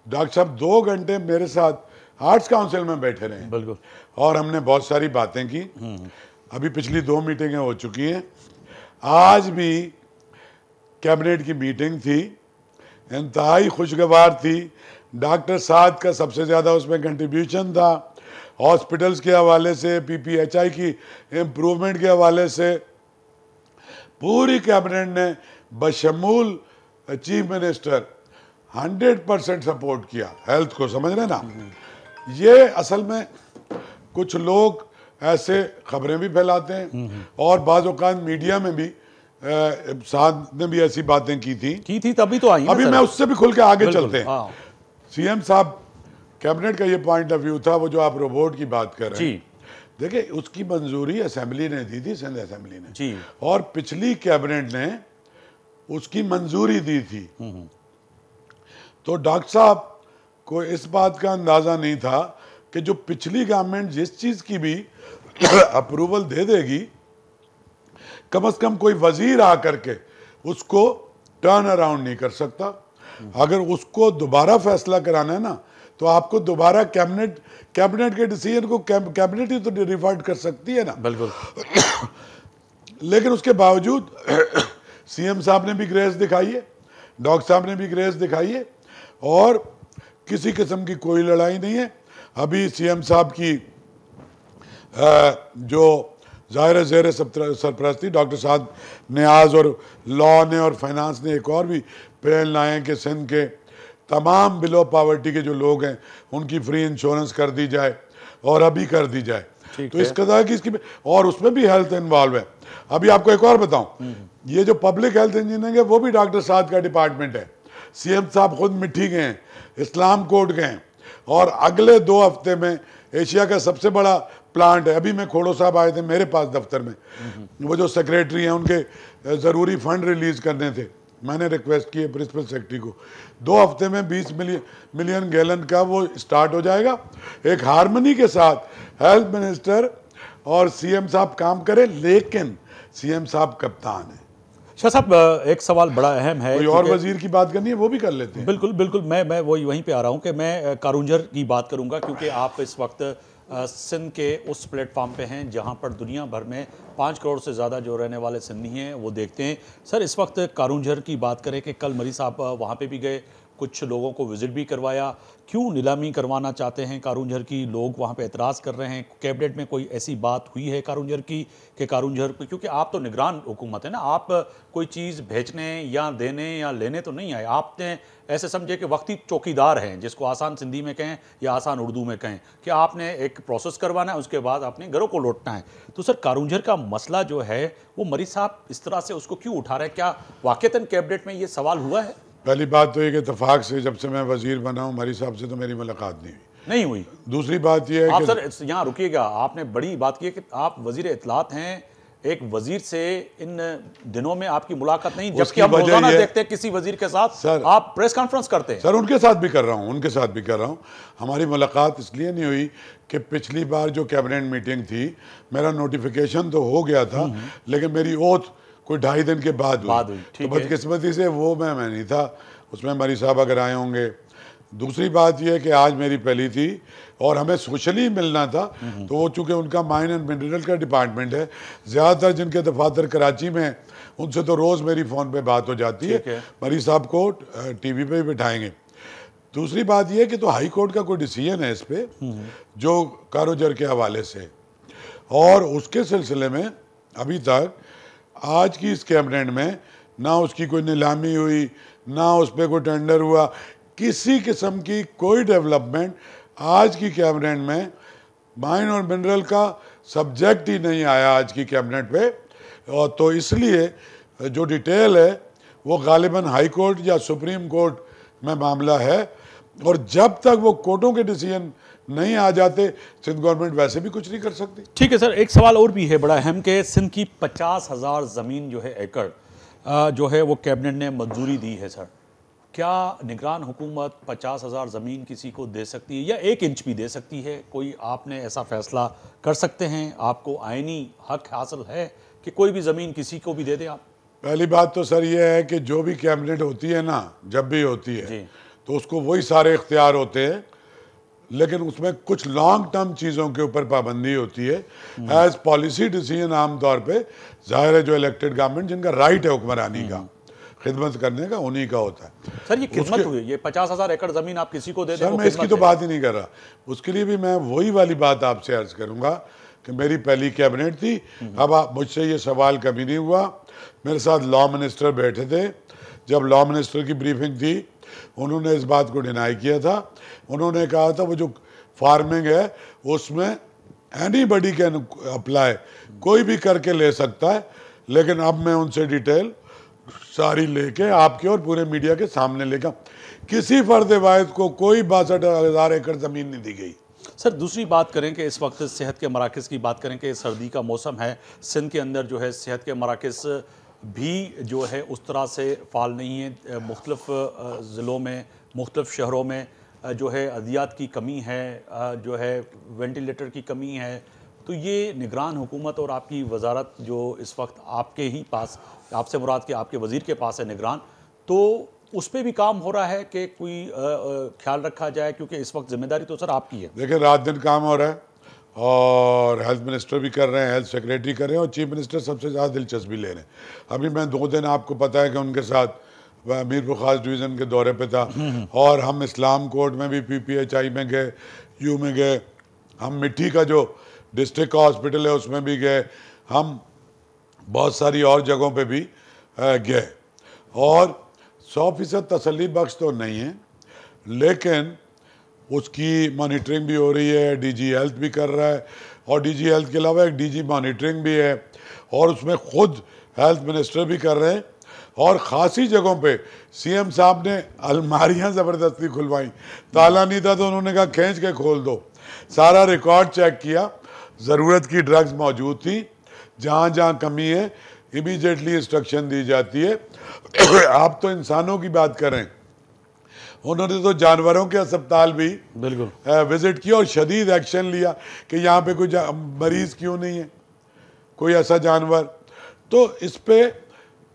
Speaker 2: डॉक्टर साहब 2 घंटे मेरे साथ आर्ट्स काउंसिल में बैठे रहे
Speaker 1: बिल्कुल।
Speaker 2: और हमने बहुत सारी बातें की। अभी पिछली 2 मीटिंगें हो चुकी हैं, आज भी कैबिनेट की मीटिंग थी, इंतहाई खुशगवार थी। डॉक्टर साद का सबसे ज़्यादा उसमें कंट्रीब्यूशन था, हॉस्पिटल्स के हवाले से, पीपीएचआई की इम्प्रूवमेंट के हवाले से। पूरी कैबिनेट ने बशमूल चीफ मिनिस्टर 100% सपोर्ट किया हेल्थ को, समझ रहे ना। ये असल में कुछ लोग ऐसे खबरें भी फैलाते हैं और बाज़ औक़ात मीडिया में भी साद ने भी ऐसी बातें की थी
Speaker 1: तभी तो आई ना
Speaker 2: अभी
Speaker 1: सर।
Speaker 2: मैं उससे भी खुल के आगे
Speaker 1: बिल्कुल,
Speaker 2: चलते हैं।
Speaker 1: हाँ।
Speaker 2: सीएम साहब कैबिनेट का ये पॉइंट ऑफ व्यू था, वो जो आप रोबोट की बात कर रहे हैं। देखिए, उसकी मंजूरी असेंबली ने दी थी, सिंध असेंबली ने
Speaker 1: जी।
Speaker 2: और पिछली कैबिनेट ने उसकी मंजूरी दी थी। तो डॉक्टर साहब को इस बात का अंदाज़ा नहीं था कि जो पिछली गवर्नमेंट जिस चीज़ की भी अप्रूवल दे देगी, कम से कम कोई वजीर आकर के उसको टर्न अराउंड नहीं कर सकता। अगर उसको दोबारा फैसला कराना है ना, तो आपको दोबारा कैबिनेट के डिसीजन को कैबिनेट ही तो रिवर्ट कर सकती है ना।
Speaker 1: बिल्कुल।
Speaker 2: लेकिन उसके बावजूद सीएम साहब ने भी ग्रेस दिखाई है, डॉक्टर साहब ने भी ग्रेस दिखाई है और किसी किस्म की कोई लड़ाई नहीं है। अभी सीएम साहब की जो ज़ाहिर ज़ेर सरपरस्ती डॉक्टर साहब नियाज और लॉ ने और फाइनेंस ने एक और भी प्लान लाए हैं कि सिंध के तमाम बिलो पावर्टी के जो लोग हैं उनकी फ्री इंश्योरेंस कर दी जाए और अभी कर दी जाए। तो इस कदर की इसकी और उसमें भी हेल्थ इन्वॉल्व है। अभी आपको एक और बताऊं, ये जो पब्लिक हेल्थ इंजीनियरिंग है वो भी डॉक्टर साहब का डिपार्टमेंट है। सीएम साहब खुद मिट्टी गए हैं, इस्लाम कोर्ट गए हैं और अगले 2 हफ्ते में एशिया का सबसे बड़ा प्लांट है। अभी मैं खोड़ो साहब आए थे मेरे पास दफ्तर में, वो जो सेक्रेटरी हैं उनके ज़रूरी फंड रिलीज़ करने थे। मैंने रिक्वेस्ट की है प्रिंसिपल सेक्रेटरी को, 2 हफ्ते में 20 मिलियन गैलन का वो स्टार्ट हो जाएगा। एक हारमनी के साथ हेल्थ मिनिस्टर और सीएम साहब काम करें, लेकिन सीएम साहब कप्तान है।
Speaker 1: शाह साहब, एक सवाल बड़ा अहम है।
Speaker 2: कोई और वजीर की बात करनी है वो भी कर लेते हैं।
Speaker 1: बिल्कुल बिल्कुल, मैं वहीं पे आ रहा हूँ कि मैं कारूंझर की बात करूँगा, क्योंकि आप इस वक्त सिंध के उस प्लेटफॉर्म पे हैं जहाँ पर दुनिया भर में 5 करोड़ से ज़्यादा जो रहने वाले सिंधी हैं वो देखते हैं। सर, इस वक्त कारूंझर की बात करें कि कल मरी साहब वहाँ पे भी गए, कुछ लोगों को विजिट भी करवाया। क्यों नीलामी करवाना चाहते हैं कारूंझर की? लोग वहाँ पे एतराज़ कर रहे हैं। कैबिनेट में कोई ऐसी बात हुई है कारूंझर की कि कारूंझर पे, क्योंकि आप तो निगरान हुकूमत है ना, आप कोई चीज़ भेजने या देने या लेने तो नहीं आए। आपने ऐसे समझे कि वक्ती चौकीदार हैं, जिसको आसान सिंधी में कहें या आसान उर्दू में कहें, कि आपने एक प्रोसेस करवाना है, उसके बाद अपने घरों को लौटना है। तो सर, कारूंझर का मसला जो है वो मरी साहब इस तरह से उसको क्यों उठा रहे हैं? क्या वाकईतन कैबिनेट में ये सवाल हुआ है?
Speaker 2: पहली बात तो ये कि इत्तेफाक से जब से मैं वजीर बना हूँ मरी साहब से तो मेरी मुलाकात नहीं हुई। दूसरी बात यह है
Speaker 1: आप
Speaker 2: कि
Speaker 1: सर यहाँ रुकिएगा, आपने बड़ी बात की है कि आप वजीर इत्तलात हैं, एक वजीर से इन दिनों में आपकी मुलाकात नहीं, जबकि हम रोजाना देखते हैं किसी वजीर के साथ सर आप प्रेस कॉन्फ्रेंस करते हैं।
Speaker 2: सर उनके साथ भी कर रहा हूँ, हमारी मुलाकात इसलिए नहीं हुई कि पिछली बार जो कैबिनेट मीटिंग थी, मेरा नोटिफिकेशन तो हो गया था, लेकिन मेरी ओथ कोई 2.5 दिन के बाद हुई। तो बदकिस्मती से वो मैं नहीं था उसमें, मरी साहब अगर आए होंगे। दूसरी बात यह है कि आज मेरी पहली थी और हमें सोशली मिलना था, तो वो चूँकि उनका माइन एंड मिनरल का डिपार्टमेंट है, ज़्यादातर जिनके दफातर कराची में हैं उनसे तो रोज़ मेरी फ़ोन पे बात हो जाती है। मरी साहब को टीवी पे ही बिठाएंगे। दूसरी बात यह है कि तो हाई कोर्ट का कोई डिसीजन है इस पर जो कारूंझर के हवाले से, और उसके सिलसिले में अभी तक आज की इस कैबिनेट में ना उसकी कोई नीलामी हुई, ना उस पर कोई टेंडर हुआ, किसी किस्म की कोई डेवलपमेंट आज की कैबिनेट में माइन और मिनरल का सब्जेक्ट ही नहीं आया आज की कैबिनेट पे। और तो इसलिए जो डिटेल है वो गालिबन हाई कोर्ट या सुप्रीम कोर्ट में मामला है, और जब तक वो कोर्टों के डिसीजन नहीं आ जाते सिंध गवर्नमेंट वैसे भी कुछ नहीं कर सकती।
Speaker 1: ठीक है सर, एक सवाल और भी है बड़ा अहम कि सिंध की 50,000 ज़मीन जो है एकड़ जो है वो कैबिनेट ने मंजूरी दी है सर, क्या निगरान हुकूमत 50,000 ज़मीन किसी को दे सकती है या 1 इंच भी दे सकती है? कोई आपने ऐसा फैसला कर सकते हैं? आपको आईनी हक हासिल है कि कोई भी ज़मीन किसी को भी दे दें आप?
Speaker 2: पहली बात तो सर ये है कि जो भी कैबिनेट होती है ना, जब भी होती है
Speaker 1: जी।
Speaker 2: तो उसको वही सारे इख्तियार होते हैं, लेकिन उसमें कुछ लॉन्ग टर्म चीज़ों के ऊपर पाबंदी होती है एज पॉलिसी डिसीजन। आमतौर पे जाहिर है जो इलेक्टेड गवर्नमेंट जिनका राइट है हुक्मरानी का, खिदमत करने का, उन्हीं का होता है।
Speaker 1: सर ये खिदमत हुई, ये 50,000 एकड़ ज़मीन आप किसी को दे दें
Speaker 2: सर
Speaker 1: वो
Speaker 2: मैं इसकी
Speaker 1: खिदमत
Speaker 2: तो
Speaker 1: है।
Speaker 2: बात ही नहीं कर रहा, उसके लिए भी मैं वही वाली बात आपसे अर्ज करूंगा कि मेरी पहली कैबिनेट थी। अब आप मुझसे ये सवाल कभी नहीं हुआ। मेरे साथ लॉ मिनिस्टर बैठे थे, जब लॉ मिनिस्टर की ब्रीफिंग थी उन्होंने इस बात को डिनाई किया था। उन्होंने कहा था वो जो फार्मिंग है उसमें एनीबडी कैन अप्लाई, कोई भी करके ले सकता है। लेकिन अब मैं उनसे डिटेल सारी लेके आपके और पूरे मीडिया के सामने लेकर, किसी फर्द वाहिद को कोई 62,000 एकड़ ज़मीन नहीं दी गई।
Speaker 1: सर दूसरी बात करें कि इस वक्त सेहत के मराकज़ की बात करें कि सर्दी का मौसम है, सिंध के अंदर जो है सेहत के मराकज़ भी जो है उस तरह से फ़ाल नहीं है। मुख्तलिफ़ ज़िलों में, मुख्तलिफ़ शहरों में जो है अद्वियात की कमी है, जो है वेंटिलेटर की कमी है। तो ये निगरान हुकूमत और आपकी वजारत जो इस वक्त आपके ही पास, आपसे मुराद के आपके वज़ीर के पास है निगरान, तो उस पर भी काम हो रहा है कि कोई ख्याल रखा जाए, क्योंकि इस वक्त जिम्मेदारी तो सर आपकी है।
Speaker 2: देखिए रात दिन काम हो रहा है और हेल्थ मिनिस्टर भी कर रहे हैं, हेल्थ सेक्रेटरी कर रहे हैं और चीफ मिनिस्टर सबसे ज़्यादा दिलचस्पी ले रहे हैं। अभी मैं 2 दिन आपको पता है कि उनके साथ मीरपुर खास डिवीज़न के दौरे पे था और हम इस्लाम कोर्ट में भी PPHI में गए, यू में गए, हम मिट्टी का जो डिस्ट्रिक्ट हॉस्पिटल है उसमें भी गए, हम बहुत सारी और जगहों पे भी गए। और 100% तसल्ली बख्श तो नहीं है, लेकिन उसकी मॉनिटरिंग भी हो रही है, DG हेल्थ भी कर रहा है और DG हेल्थ के अलावा एक DG मॉनिटरिंग भी है और उसमें खुद हेल्थ मिनिस्टर भी कर रहे हैं। और ख़ासी जगहों पे CM साहब ने अलमारियां ज़बरदस्ती खुलवाई, ताला नहीं था तो उन्होंने कहा खींच के खोल दो, सारा रिकॉर्ड चेक किया, ज़रूरत की ड्रग्स मौजूद थी, जहाँ जहाँ कमी है इमीडिएटली इंस्ट्रक्शन दी जाती है। आप तो इंसानों की बात करें, उन्होंने तो जानवरों के अस्पताल भी
Speaker 1: बिल्कुल
Speaker 2: विजिट किया और शदीद एक्शन लिया कि यहाँ पे कोई मरीज क्यों नहीं है, कोई ऐसा जानवर। तो इस पे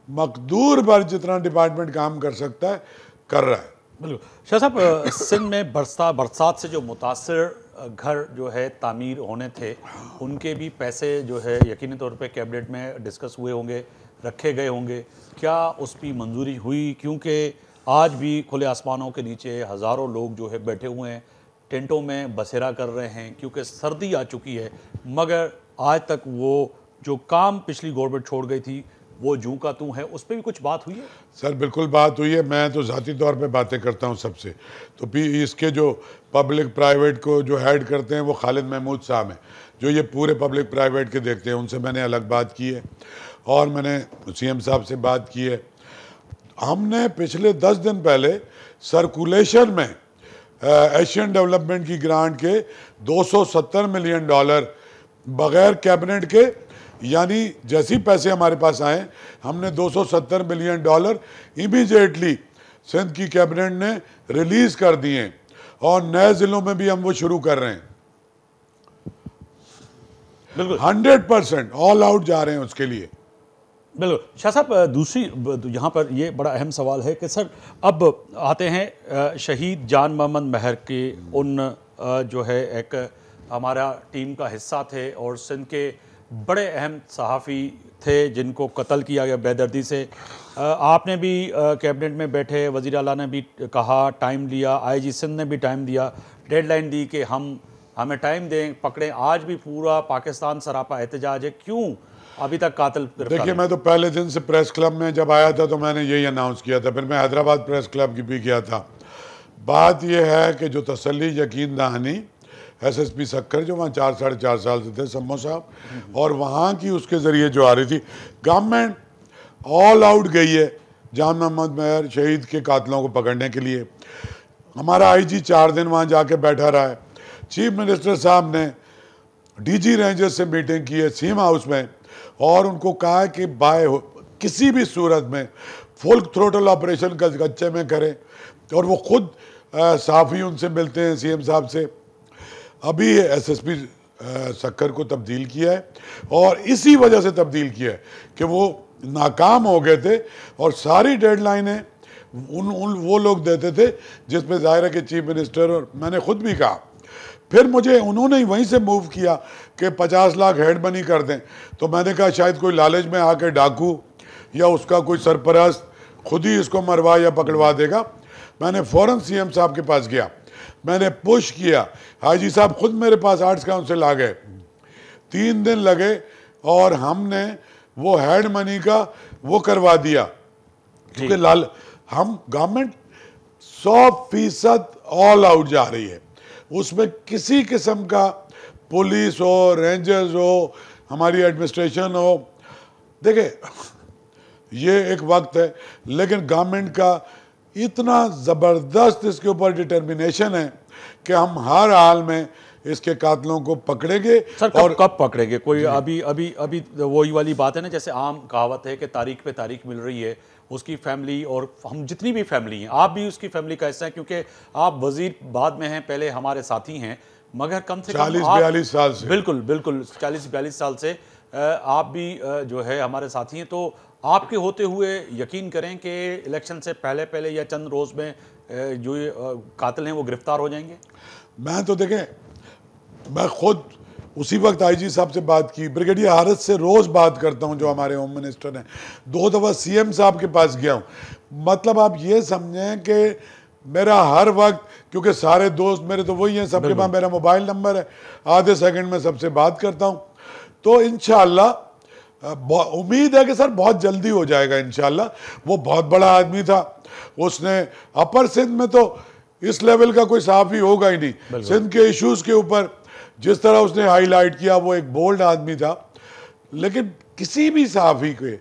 Speaker 2: मकदूर पर जितना डिपार्टमेंट काम कर सकता है कर रहा है।
Speaker 1: बिल्कुल। शाह साहब सिंध में बरसात से जो मुतासर घर जो है तामीर होने थे, उनके भी पैसे जो है यकीनी तौर पे कैबिनेट में डिस्कस हुए होंगे, रखे गए होंगे, क्या उस पर मंजूरी हुई? क्योंकि आज भी खुले आसमानों के नीचे हज़ारों लोग जो है बैठे हुए हैं, टेंटों में बसेरा कर रहे हैं क्योंकि सर्दी आ चुकी है, मगर आज तक वो जो काम पिछली गवर्नमेंट छोड़ गई थी वो जूं का तूं है। उस पर भी कुछ बात हुई है?
Speaker 2: सर बिल्कुल बात हुई है, मैं तो ज़ाती तौर पे बातें करता हूँ सबसे। तो इसके जो पब्लिक प्राइवेट को जो हेड करते हैं वो खालिद महमूद साहब हैं, जो ये पूरे पब्लिक प्राइवेट के देखते हैं, उनसे मैंने अलग बात की है और मैंने CM साहब से बात की है। हमने पिछले 10 दिन पहले सर्कुलेशन में एशियन डेवलपमेंट की ग्रांट के $270 मिलियन बगैर कैबिनेट के, यानी जैसे ही पैसे हमारे पास आए हमने $270 मिलियन इमीडिएटली सिंध की कैबिनेट ने रिलीज कर दिए और नए जिलों में भी हम वो शुरू कर रहे हैं।
Speaker 1: बिल्कुल
Speaker 2: 100% ऑल आउट जा रहे हैं उसके लिए।
Speaker 1: बिल्कुल। शाह साहब दूसरी यहाँ पर ये बड़ा अहम सवाल है कि सर अब आते हैं शहीद जान मोहम्मद महर के उन जो है एक हमारा टीम का हिस्सा थे और सिंध के बड़े अहम सहाफ़ी थे जिनको कत्ल किया गया बेदर्दी से। आपने भी कैबिनेट में बैठे, वज़ीर आला ने भी कहा, टाइम लिया, IG सिंध ने भी टाइम दिया, डेडलाइन दी कि हमें टाइम दें, पकड़ें। आज भी पूरा पाकिस्तान सरापा एहतजाज है, क्यों अभी तक कातिल?
Speaker 2: देखिए मैं तो पहले दिन से प्रेस क्लब में जब आया था तो मैंने यही अनाउंस किया था, फिर मैं हैदराबाद प्रेस क्लब की भी किया था। बात यह है कि जो तसल्ली यकीन दहानी SSP सक्कर जो वहाँ 4-4.5 साल से थे सम्मो साहब, और वहाँ की उसके ज़रिए जो आ रही थी, गवर्नमेंट ऑल आउट गई है जान मोहम्मद महर शहीद के कातिलों को पकड़ने के लिए। हमारा IG 4 दिन वहाँ जाके बैठा रहा है। चीफ मिनिस्टर साहब ने DG रेंजर्स से मीटिंग की है सीम हाउस में और उनको कहा है कि किसी भी सूरत में फुल थ्रोटल ऑपरेशन कच्चे में करें, और वो खुद साफ़ी उनसे मिलते हैं सीएम साहब से। अभी एसएसपी सक्कर को तब्दील किया है, और इसी वजह से तब्दील किया है कि वो नाकाम हो गए थे, और सारी डेडलाइनें वो लोग देते थे जिसमें ज़ाहिर है कि चीफ मिनिस्टर, और मैंने खुद भी कहा, फिर मुझे उन्होंने ही वहीं से मूव किया कि 50 लाख हेड मनी कर दें। तो मैंने कहा शायद कोई लालच में आके डाकू या उसका कोई सरपरस्त खुद ही इसको मरवा या पकड़वा देगा। मैंने फ़ौरन सीएम साहब के पास गया, मैंने पुश किया, हाजी साहब खुद मेरे पास आर्ट्स काउंसिल आ गए, 3 दिन लगे और हमने वो हेड मनी का वो करवा दिया। क्योंकि हम गवर्नमेंट 100% ऑल आउट जा रही है, उसमें किसी किस्म का पुलिस हो, रेंजर्स हो, हमारी एडमिनिस्ट्रेशन हो, देखिए ये एक वक्त है, लेकिन गवर्नमेंट का इतना ज़बरदस्त इसके ऊपर डिटर्मिनेशन है कि हम हर हाल में इसके कातलों को पकड़ेंगे।
Speaker 1: सर कब कब पकड़ेंगे? कोई अभी अभी अभी वही वाली बात है ना, जैसे आम कहावत है कि तारीख पे तारीख मिल रही है, उसकी फैमिली और हम जितनी भी फैमिली हैं, आप भी उसकी फैमिली का हिस्सा है, क्योंकि आप वजीर बाद में हैं, पहले हमारे साथी हैं, मगर कम से कम
Speaker 2: 40-42 साल से,
Speaker 1: बिल्कुल बिल्कुल 40-42 साल से आप भी जो है हमारे साथी हैं। तो आपके होते हुए यकीन करें कि इलेक्शन से पहले पहले या चंद रोज़ में जो ये कातिल हैं वो गिरफ्तार हो जाएंगे।
Speaker 2: मैं तो देखें, मैं खुद उसी वक्त आईजी साहब से बात की, ब्रिगेडियर हारिस से रोज़ बात करता हूं जो हमारे होम मिनिस्टर हैं, 2 दफ़ा सीएम साहब के पास गया हूं। मतलब आप ये समझें कि मेरा हर वक्त, क्योंकि सारे दोस्त मेरे तो वही हैं, सबके पास मेरा मोबाइल नंबर है, आधे सेकंड में सबसे बात करता हूं। तो इंशाअल्लाह उम्मीद है कि सर बहुत जल्दी हो जाएगा इंशाअल्लाह। वो बहुत बड़ा आदमी था, उसने अपर सिंध में तो इस लेवल का कोई सहाफ़ी होगा ही नहीं, सिंध के इश्यूज़ के ऊपर जिस तरह उसने हाईलाइट किया, वो एक बोल्ड आदमी था। लेकिन किसी भी सहाफ़ी के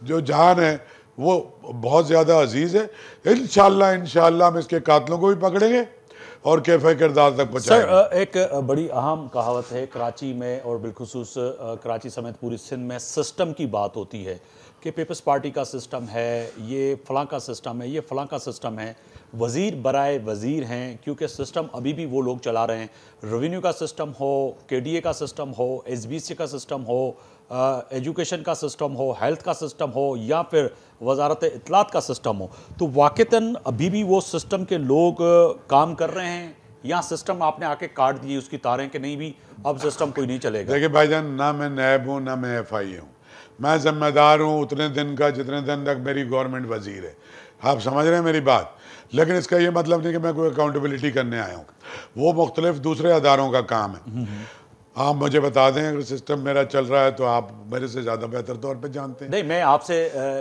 Speaker 2: जो जान है वो बहुत ज़्यादा अजीज़ है। इंशाअल्लाह हम इसके कातलों को भी पकड़ेंगे और कैफ़े किरदार तक पहुँचाएंगे।
Speaker 1: सर एक बड़ी अहम कहावत है कराची में, और बिलखुसूस कराची समेत पूरी सिंध में सिस्टम की बात होती है कि पीपल्स पार्टी का सिस्टम है, ये फलां का सिस्टम है, ये फलां का सिस्टम है, वज़ीर बराए वज़ीर हैं, क्योंकि सिस्टम अभी भी वो लोग चला रहे हैं। रेवेन्यू का सिस्टम हो, केडीए का सिस्टम हो, एसबीसी का सिस्टम हो, एजुकेशन का सिस्टम हो, हेल्थ का सिस्टम हो, या फिर वजारत इत्तलात का सिस्टम हो, तो वाक़तन अभी भी वो सिस्टम के लोग काम कर रहे हैं, या सिस्टम आपने आके काट दी उसकी तारें कि नहीं भी अब सिस्टम कोई नहीं चलेगा?
Speaker 2: देखिए भाईजान, ना मैं नैब हूँ ना मैं एफआई हूँ, मैं जिम्मेदार हूँ उतने दिन का जितने दिन तक मेरी गवर्नमेंट वजीर है। आप समझ रहे हैं मेरी बात? लेकिन इसका ये मतलब नहीं कि मैं कोई अकाउंटेबिलिटी करने आया हूँ, वो मुख्तलिफ दूसरे अदारों का काम है। आप मुझे बता दें अगर सिस्टम मेरा चल रहा है तो आप मेरे से ज़्यादा बेहतर तौर पे जानते हैं।
Speaker 1: नहीं, मैं आपसे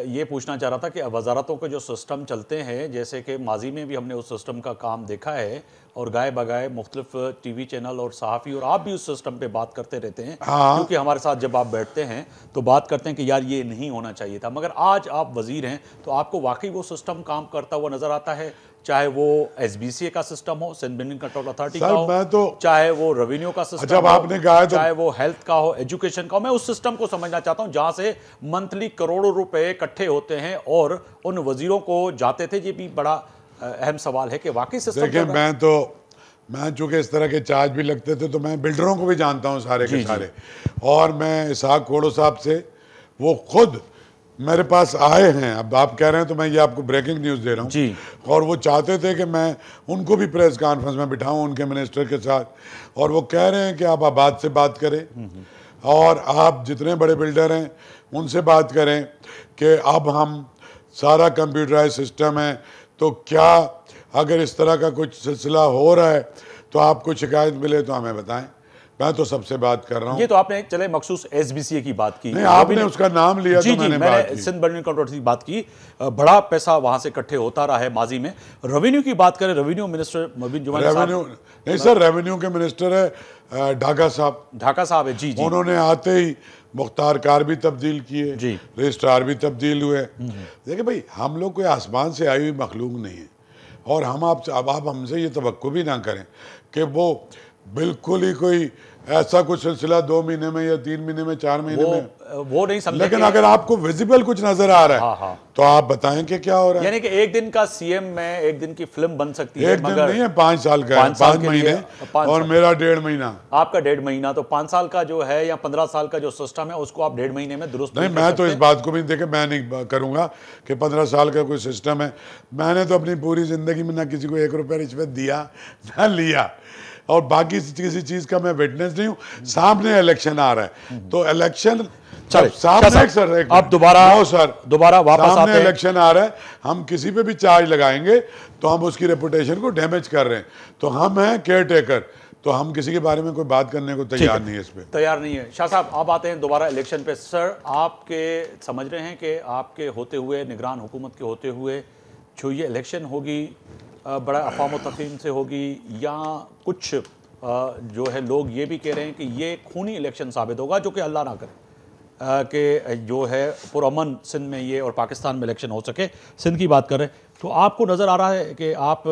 Speaker 1: ये पूछना चाह रहा था कि वजारतों के जो सिस्टम चलते हैं, जैसे कि माजी में भी हमने उस सिस्टम का काम देखा है, और गाए बगाए मुख्तलिफ टीवी चैनल और सहाफ़ी और आप भी उस सिस्टम पे बात करते रहते हैं, क्योंकि हमारे साथ जब आप बैठते हैं तो बात करते हैं कि यार ये नहीं होना चाहिए था, मगर आज आप वज़ीर हैं तो आपको वाकई वो सिस्टम काम करता हुआ नज़र आता है, चाहे वो एसबीसी का सिस्टम हो, सिंध बिल्डिंग कंट्रोल अथॉरिटी का हो, चाहे वो रेवेन्यू का सिस्टम
Speaker 2: जब आपने कहा तो
Speaker 1: चाहे वो हेल्थ का हो, एजुकेशन का हो। मैं उस सिस्टम को समझना चाहता हूं जहां से मंथली करोड़ों रुपए इकट्ठे होते हैं और उन वजीरों को जाते थे। ये भी बड़ा अहम सवाल है कि वाकई सिस्टम।
Speaker 2: देखिए, मैं चूंकि इस तरह के चार्ज भी लगते थे तो मैं बिल्डरों को भी जानता हूं सारे के सारे, और मैं इसहाक खोड़ो साहब से, वो खुद मेरे पास आए हैं, अब आप कह रहे हैं तो मैं ये आपको ब्रेकिंग न्यूज़ दे रहा हूँ
Speaker 1: जी।
Speaker 2: और वो चाहते थे कि मैं उनको भी प्रेस कॉन्फ्रेंस में बिठाऊं उनके मिनिस्टर के साथ, और वो कह रहे हैं कि आप आबाद से बात करें और आप जितने बड़े बिल्डर हैं उनसे बात करें कि अब हम सारा कंप्यूटराइज सिस्टम है, तो क्या अगर इस तरह का कुछ सिलसिला हो रहा है तो आपको शिकायत मिले तो हमें बताएं। मैं तो सबसे बात कर रहा हूँ।
Speaker 1: ये तो आपने चले मखसूस एसबीसी की बात की,
Speaker 2: नहीं आपने उसका नाम लिया
Speaker 1: जी,
Speaker 2: तो मैंने
Speaker 1: सिंध बिल्डिंग कंट्रोल की बात की। बड़ा पैसा वहां से इकट्ठे होता रहा है माजी में। रेवेन्यू की बात करें, रेवेन्यू मिनिस्टर मुबीन जुमैल साहब,
Speaker 2: रेवेन्यू नहीं सर, रेवेन्यू के मिनिस्टर है ढाका साहब है। जी, उन्होंने आते ही मुख्तार कार भी तब्दील किए, रजिस्ट्रार भी तब्दील हुए। देखिए भाई, हम लोग कोई आसमान से आई हुई मखलूक नहीं है, और हम आप हमसे ये तवक्को भी ना करें कि वो बिल्कुल ही कोई ऐसा कुछ सिलसिला 2 महीने में या 3 महीने में, 4 महीने में,
Speaker 1: वो नहीं समझे।
Speaker 2: लेकिन अगर आपको विजिबल कुछ नजर आ रहा है,
Speaker 1: हाँ, हाँ।
Speaker 2: तो आप बताएं कि क्या हो रहा है।
Speaker 1: यानी कि एक दिन का सीएम में एक दिन की फिल्म बन सकती है,
Speaker 2: एक दिन
Speaker 1: मगर
Speaker 2: नहीं है, 5 साल का है,
Speaker 1: 5 साल
Speaker 2: 5
Speaker 1: के लिए,
Speaker 2: महीने
Speaker 1: 5
Speaker 2: और
Speaker 1: साल।
Speaker 2: मेरा 1.5 महीना।
Speaker 1: आपका 1.5 महीना, तो 5 साल का जो है या 15 साल का जो सिस्टम है उसको आप 1.5 महीने में दुरुस्त
Speaker 2: नहीं,
Speaker 1: कर
Speaker 2: मैं तो
Speaker 1: सकते
Speaker 2: इस बात को भी देखे, मैं नहीं करूंगा कि 15 साल का कोई सिस्टम है। मैंने तो अपनी पूरी जिंदगी में ना किसी को 1 रुपया रिश्वत दिया ना लिया, और बाकी किसी चीज का मैं विटनेस नहीं हूं। सामने इलेक्शन आ रहा है, तो इलेक्शन
Speaker 1: चले,
Speaker 2: सामने
Speaker 1: सर,
Speaker 2: सर
Speaker 1: अब दोबारा वापस
Speaker 2: सामने
Speaker 1: आते हैं।
Speaker 2: इलेक्शन आ रहा है, हम किसी पे भी चार्ज लगाएंगे तो हम उसकी रेपुटेशन को डैमेज कर रहे हैं। तो हम हैं केयर टेकर, तो हम किसी के बारे में कोई बात करने को तैयार नहीं है। इस पे
Speaker 1: तैयार नहीं है। शाह साहब, आप आते हैं दोबारा इलेक्शन पे। सर, आपके समझ रहे हैं कि आपके होते हुए, निगरान हुकूमत के होते हुए, जो ये इलेक्शन होगी बड़ा अफवाह तफहीम से होगी, या कुछ जो है लोग ये भी कह रहे हैं कि ये खूनी इलेक्शन साबित होगा, जो कि अल्लाह ना करे कि जो है पुरअमन सिंध में ये और पाकिस्तान में इलेक्शन हो सके। सिंध की बात कर रहे हैं, तो आपको नज़र आ रहा है कि आप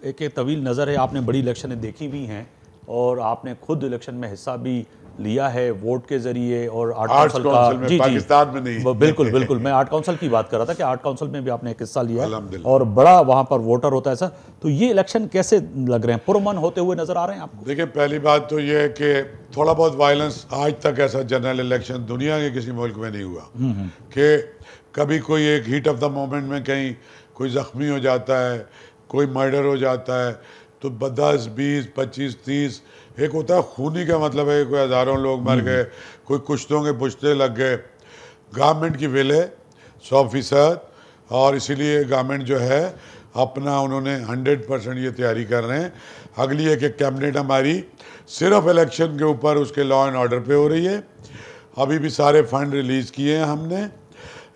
Speaker 1: एक तवील नज़र है, आपने बड़ी इलेक्शनें देखी भी हैं और आपने खुद इलेक्शन में हिस्सा भी लिया है वोट के जरिए, और आर्ट काउंसिल का, जी
Speaker 2: पाकिस्तान में नहीं।
Speaker 1: बिल्कुल बिल्कुल, मैं आर्ट काउंसिल की बात कर रहा था कि आर्ट काउंसिल में भी आपने एक हिस्सा लिया है
Speaker 2: अल्हम्दुलिल्लाह।
Speaker 1: और बड़ा वहाँ पर वोटर होता है। सर, तो ये इलेक्शन कैसे लग रहे हैं, पुरअमन होते हुए नजर आ रहे हैं आपको?
Speaker 2: देखिए, पहली बात तो ये है कि थोड़ा बहुत वायलेंस आज तक ऐसा जनरल इलेक्शन दुनिया के किसी मुल्क में नहीं हुआ कि कभी कोई एक हीट ऑफ द मोमेंट में कहीं कोई जख्मी हो जाता है, कोई मर्डर हो जाता है, तो 10, 20, 25, 30 एक होता है खूनी का मतलब है कोई हज़ारों लोग मर गए, कोई कुश्तों के पुश्ते लग गए। गवर्नमेंट की विल है 100%, और इसीलिए गवर्नमेंट जो है अपना उन्होंने 100% ये तैयारी कर रहे हैं। अगली एक कैबिनेट हमारी सिर्फ इलेक्शन के ऊपर उसके लॉ एंड ऑर्डर पे हो रही है। अभी भी सारे फंड रिलीज़ किए हैं हमने।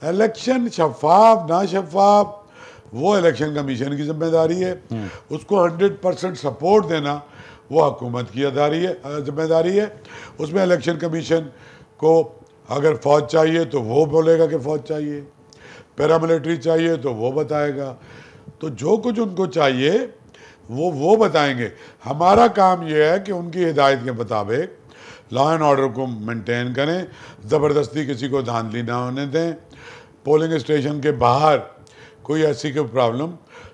Speaker 2: इलेक्शन शफाफ ना शफाफ वो इलेक्शन कमीशन की जिम्मेदारी है, उसको 100% सपोर्ट देना वो हुकूमत की जिम्मेदारी है। उसमें इलेक्शन कमीशन को अगर फ़ौज चाहिए तो वो बोलेगा कि फ़ौज चाहिए, पैरामिलिट्री चाहिए तो वो बताएगा, तो जो कुछ उनको चाहिए वो बताएंगे। हमारा काम ये है कि उनकी हिदायत के मुताबिक लॉ एंड ऑर्डर को मेंटेन करें, ज़बरदस्ती किसी को धांधली ना होने दें, पोलिंग स्टेशन के बाहर कोई ऐसी कोई problem,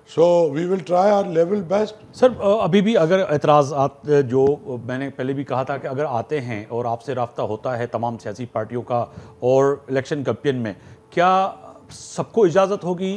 Speaker 2: so we will try our level best.
Speaker 1: Sir, अभी भी अगर एतराज़ात जो मैंने पहले भी कहा था कि अगर आते हैं और आपसे राब्ता होता है तमाम सियासी पार्टियों का और इलेक्शन कैंपेन में, क्या सबको इजाज़त होगी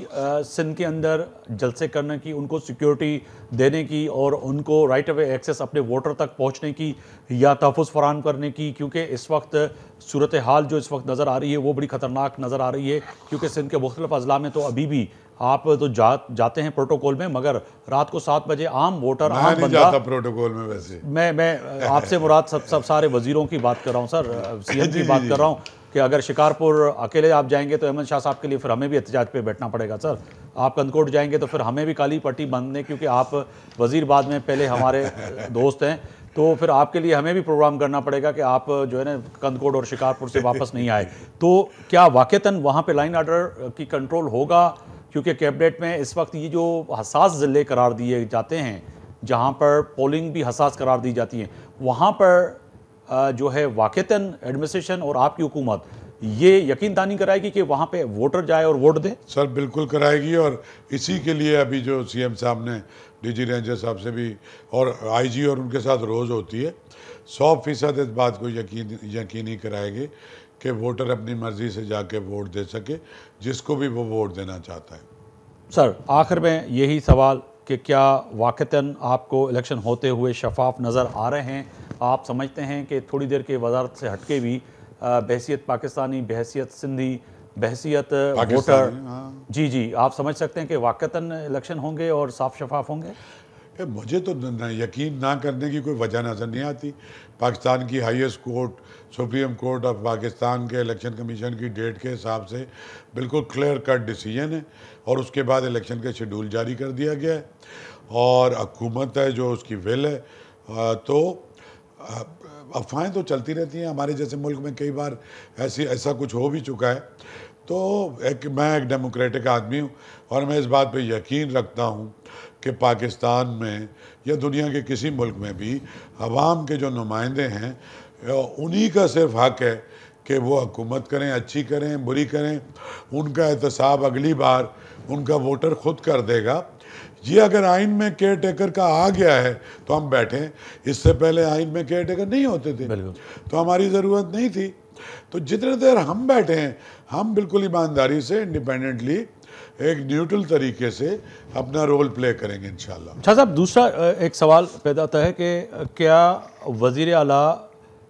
Speaker 1: सिंध के अंदर जलसे करने की, उनको सिक्योरिटी देने की और उनको राइट अवे एक्सेस अपने वोटर तक पहुंचने की या तहफ़्फ़ुज़ फराहम करने की? क्योंकि इस वक्त सूरत हाल जो इस वक्त नज़र आ रही है वो बड़ी ख़तरनाक नज़र आ रही है, क्योंकि सिंध के मुख्तलिफ़ अज़ला में तो अभी भी आप तो जाते हैं प्रोटोकॉल में, मगर रात को 7 बजे आम वोटर, आम
Speaker 2: नहीं
Speaker 1: बंदा,
Speaker 2: जाता प्रोटोकॉल में। वैसे
Speaker 1: मैं आपसे मुराद सब सारे वज़ीरों की बात कर रहा हूँ सर, सीएम की बात कर रहा हूँ कि अगर शिकारपुर अकेले आप जाएंगे तो अहमद शाह साहब के लिए फिर हमें भी एहतजाज पे बैठना पड़ेगा सर। आप कंदकोट जाएंगे तो फिर हमें भी काली पट्टी बांधने, क्योंकि आप वज़ीरबाद में पहले हमारे दोस्त हैं, तो फिर आपके लिए हमें भी प्रोग्राम करना पड़ेगा कि आप जो है ना कंदकोट और शिकारपुर से वापस नहीं आए। तो क्या वाक़तन वहाँ पे लाइन ऑर्डर की कंट्रोल होगा? क्योंकि कैबिनेट में इस वक्त ये जो हसास ज़िले करार दिए जाते हैं, जहाँ पर पोलिंग भी हसास करार दी जाती है, वहाँ पर जो है वाक़तन एडमिनिस्ट्रेशन और आपकी हुकूमत ये यकीन दहानी कराएगी कि वहाँ पे वोटर जाए और वोट दे?
Speaker 2: सर बिल्कुल कराएगी, और इसी के लिए अभी जो सीएम साहब ने डीजी रेंजर साहब से भी और आईजी और उनके साथ रोज़ होती है, 100% इस बात को यकीनी कराएगी कि वोटर अपनी मर्ज़ी से जाके वोट दे सके, जिसको भी वो वोट देना चाहता है।
Speaker 1: सर, आखिर में यही सवाल कि क्या वाक़तन आपको इलेक्शन होते हुए शफाफ नज़र आ रहे हैं? आप समझते हैं कि थोड़ी देर के वजारत से हटके भी बहसियत पाकिस्तानी, बहसियत सिंधी, बहसियत वोटर, जी जी, आप समझ सकते हैं कि वाक़तन इलेक्शन होंगे और साफ शफाफ होंगे?
Speaker 2: मुझे तो यकीन ना करने की कोई वजह नज़र नहीं आती। पाकिस्तान की highest court, supreme court of Pakistan के इलेक्शन कमीशन की डेट के हिसाब से बिल्कुल क्लियर कट डिसीजन है, और उसके बाद इलेक्शन का शेड्यूल जारी कर दिया गया है, और हुकूमत है जो उसकी विल है। तो अफवाहें तो चलती रहती हैं, हमारे जैसे मुल्क में कई बार ऐसा कुछ हो भी चुका है। तो मैं एक डेमोक्रेटिक आदमी हूँ और मैं इस बात पे यकीन रखता हूँ कि पाकिस्तान में या दुनिया के किसी मुल्क में भी अवाम के जो नुमाइंदे हैं उन्हीं का सिर्फ हक है कि वो हुकूमत करें, अच्छी करें, बुरी करें। उनका एहतसाब अगली बार उनका वोटर खुद कर देगा। ये अगर आइन में केयर टेकर का आ गया है तो हम बैठें। इससे पहले आइन में केयर टेकर नहीं होते थे तो हमारी ज़रूरत नहीं थी। तो जितने देर हम बैठे हैं हम बिल्कुल ईमानदारी से, इंडिपेंडेंटली, एक न्यूट्रल तरीके से अपना रोल प्ले करेंगे इंशाल्लाह।
Speaker 1: शाह साहब, दूसरा एक सवाल पैदा होता है कि क्या वज़ीर आला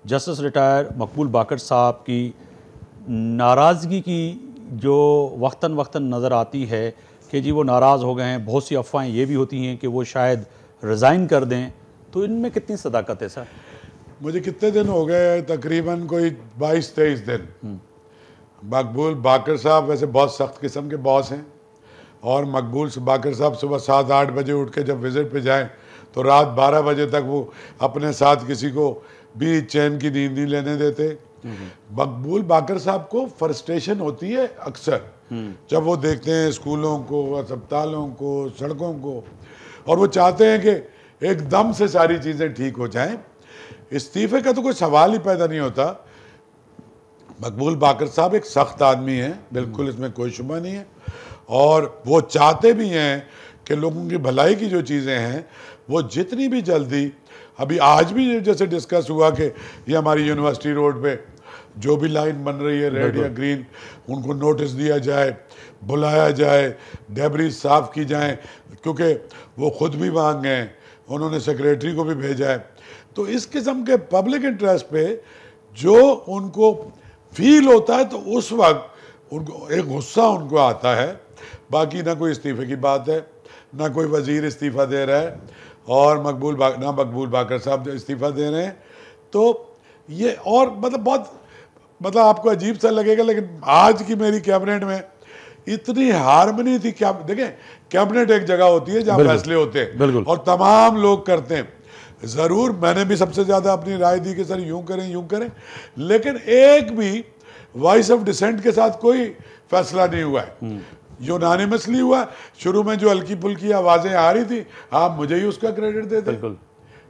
Speaker 1: जस्टिस रिटायर मकबूल बाकर साहब की नाराज़गी की जो वक्तन वक्तन नज़र आती है कि जी वो नाराज़ हो गए हैं, बहुत सी अफवाहें ये भी होती हैं कि वो शायद रिज़ाइन कर दें, तो इनमें कितनी सदाकत है सर?
Speaker 2: मुझे कितने दिन हो गए, तकरीबन कोई 22-23 दिन। मकबूल बाकर साहब वैसे बहुत सख्त किस्म के बॉस हैं और मकबूल बाकर साहब सुबह 7-8 बजे उठ के जब विज़िट पे जाएं तो रात 12 बजे तक वो अपने साथ किसी को भी चैन की नींद नहीं लेने देते। मकबूल बाकर साहब को फ्रस्ट्रेशन होती है अक्सर जब वो देखते हैं स्कूलों को, अस्पतालों को, सड़कों को, और वो चाहते हैं कि एकदम से सारी चीज़ें ठीक हो जाएं। इस्तीफे का तो कोई सवाल ही पैदा नहीं होता। मकबूल बाकर साहब एक सख्त आदमी हैं, बिल्कुल इसमें कोई शुबा नहीं है, और वो चाहते भी हैं कि लोगों की भलाई की जो चीज़ें हैं वो जितनी भी जल्दी, अभी आज भी जैसे डिस्कस हुआ कि ये हमारी यूनिवर्सिटी रोड पे जो भी लाइन बन रही है रेड या ग्रीन, उनको नोटिस दिया जाए, बुलाया जाए, डेब्रीज साफ़ की जाए, क्योंकि वो ख़ुद भी वहाँ गए, उन्होंने सेक्रेटरी को भी भेजा है। तो इस किस्म के पब्लिक इंटरेस्ट पे जो उनको फील होता है तो उस वक्त उनको एक गुस्सा उनको आता है। बाकी ना कोई इस्तीफे की बात है, ना कोई वज़ीर इस्तीफ़ा दे रहा है, और ना मकबूल बाकर साहब इस्तीफ़ा दे रहे हैं। तो ये और मतलब आपको अजीब सा लगेगा, लेकिन आज की मेरी कैबिनेट में इतनी हार्मनी थी। क्या देखें, कैबिनेट एक जगह होती है जहाँ फैसले होते हैं और तमाम लोग करते हैं। ज़रूर मैंने भी सबसे ज़्यादा अपनी राय दी कि सर यूँ करें, लेकिन एक भी वॉइस ऑफ डिसेंट के साथ कोई फैसला नहीं हुआ है। यूनानिमसली हुआ। शुरू में जो हल्की फुल्की आवाज़ें आ रही थी, आप मुझे ही उसका क्रेडिट देते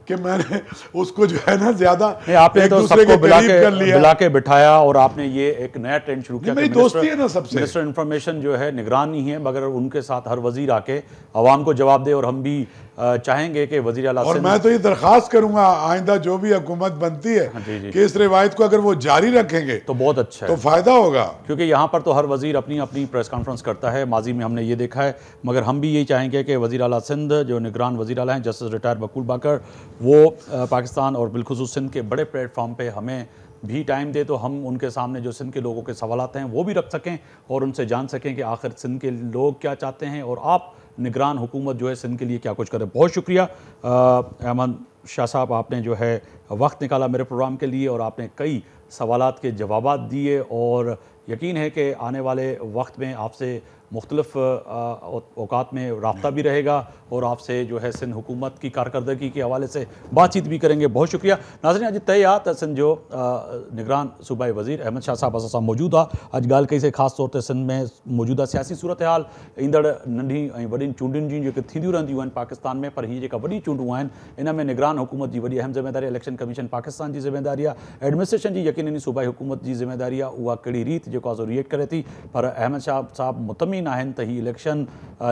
Speaker 2: कि मैंने उसको जो है ना ज़्यादा
Speaker 1: आपने तो सबको बुला के बिठाया और आपने ये एक नया ट्रेंड शुरू किया।
Speaker 2: मेरी दोस्ती है ना सबसे।
Speaker 1: मिनिस्टर इन्फॉर्मेशन जो है निगरान नहीं है, मगर उनके साथ हर वजीर आके अवाम को जवाब दे, और हम भी चाहेंगे कि वज़ीर आला
Speaker 2: और मैं तो ये दरख्वास्त करूंगा आइंदा जो भी हुकूमत बनती है कि इस रिवायत को अगर वो जारी रखेंगे
Speaker 1: तो बहुत अच्छा है,
Speaker 2: तो फ़ायदा होगा।
Speaker 1: क्योंकि यहाँ पर तो हर वज़ीर अपनी अपनी प्रेस कॉन्फ्रेंस करता है, माजी में हमने ये देखा है। मगर हम भी यही चाहेंगे कि वज़ीर आला सिंध जो निगरान वज़ीर आला हैं जस्टिस रिटायर मकबूल बाकर, वो पाकिस्तान और बिलखुसूस सिंध के बड़े प्लेटफॉर्म पर हमें भी टाइम दे तो हम उनके सामने जो सिंध के लोगों के सवालात हैं वो भी रख सकें और उनसे जान सकें कि आखिर सिंध के लोग क्या चाहते हैं और आप निगरान हुकूमत जो है सिंध के लिए क्या कुछ करें। बहुत शुक्रिया अहमद शाह साहब, आपने जो है वक्त निकाला मेरे प्रोग्राम के लिए और आपने कई सवालात के जवाबात दिए, और यकीन है कि आने वाले वक्त में आपसे मुख्तलिफ औकात में रब्ता भी रहेगा और आपसे जो है सिंध हुकूमत की कारकर्दगी के हवाले से बातचीत भी करेंगे। बहुत शुक्रिया नाज़रीन। अॼु तय आहे त सिंध जो निगरान सूबाई वज़ीर अहमद शाह साहब असां सां मौजूदु आहे। अॼु ॻाल्हि कईसीं ख़ासि तौर ते सिंध में मौजूदा सियासी सूरत हाल, ईंदड़ नंढी ऐं वॾियुनि चूंडियुनि जी जेके थींदियूं रहंदियूं आहिनि पाकिस्तान में, पर हीअ जेका वॾी चूंडूं आहिनि इन में निगरान हुकूमत जी वॾी अहम ज़िम्मेदारी इलेक्शन कमीशन पाकिस्तान जी ज़िम्मेदारी आहे, एडमिनिस्ट्रेशन जी यकीननी सूबाई हुकूमत जी ज़िम्मेदारी आहे, उहा कहिड़ी रीति जेको आहे सो रिएक्ट करे थी। पर अहमद शाह साहब मुतमिन आहिनि त हीअ इलेक्शन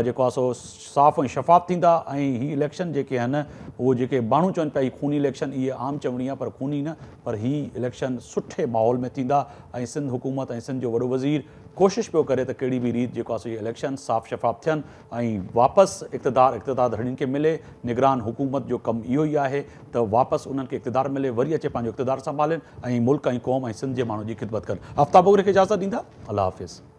Speaker 1: जेको आहे सो साफ़ ऐं शफ़ाफ़ थींदा, ऐं हीअ इलेक्शन जेके आहिनि उहो जेके माण्हू चवनि पिया खूनी इलेक्शन, इहे आम चवणी आहे पर खूनी न, पर हीअ इलेक्शन सुठे माहौल में थींदा। ऐं सिंध हुकूमत ऐं सिंध जो वॾो वज़ीर कोशिशि पियो करे त कहिड़ी बि रीति जेको आहे सो इहे इलेक्शन साफ़ शफ़ाफ़ थियनि ऐं वापसि इक़्तिदार धड़ियुनि खे मिले। निगरान हुकूमत जो कमु इहो ई आहे त वापसि उन्हनि खे इक़्तिदार मिले, वरी अचे पंहिंजो इक़्तिदार संभालनि ऐं मुल्क ऐं क़ौम ऐं सिंध जे माण्हू जी ख़िदमत कनि। आफ्ताब बोगरे खे इजाज़त ॾींदा। अल्लाह हाफ़िज़।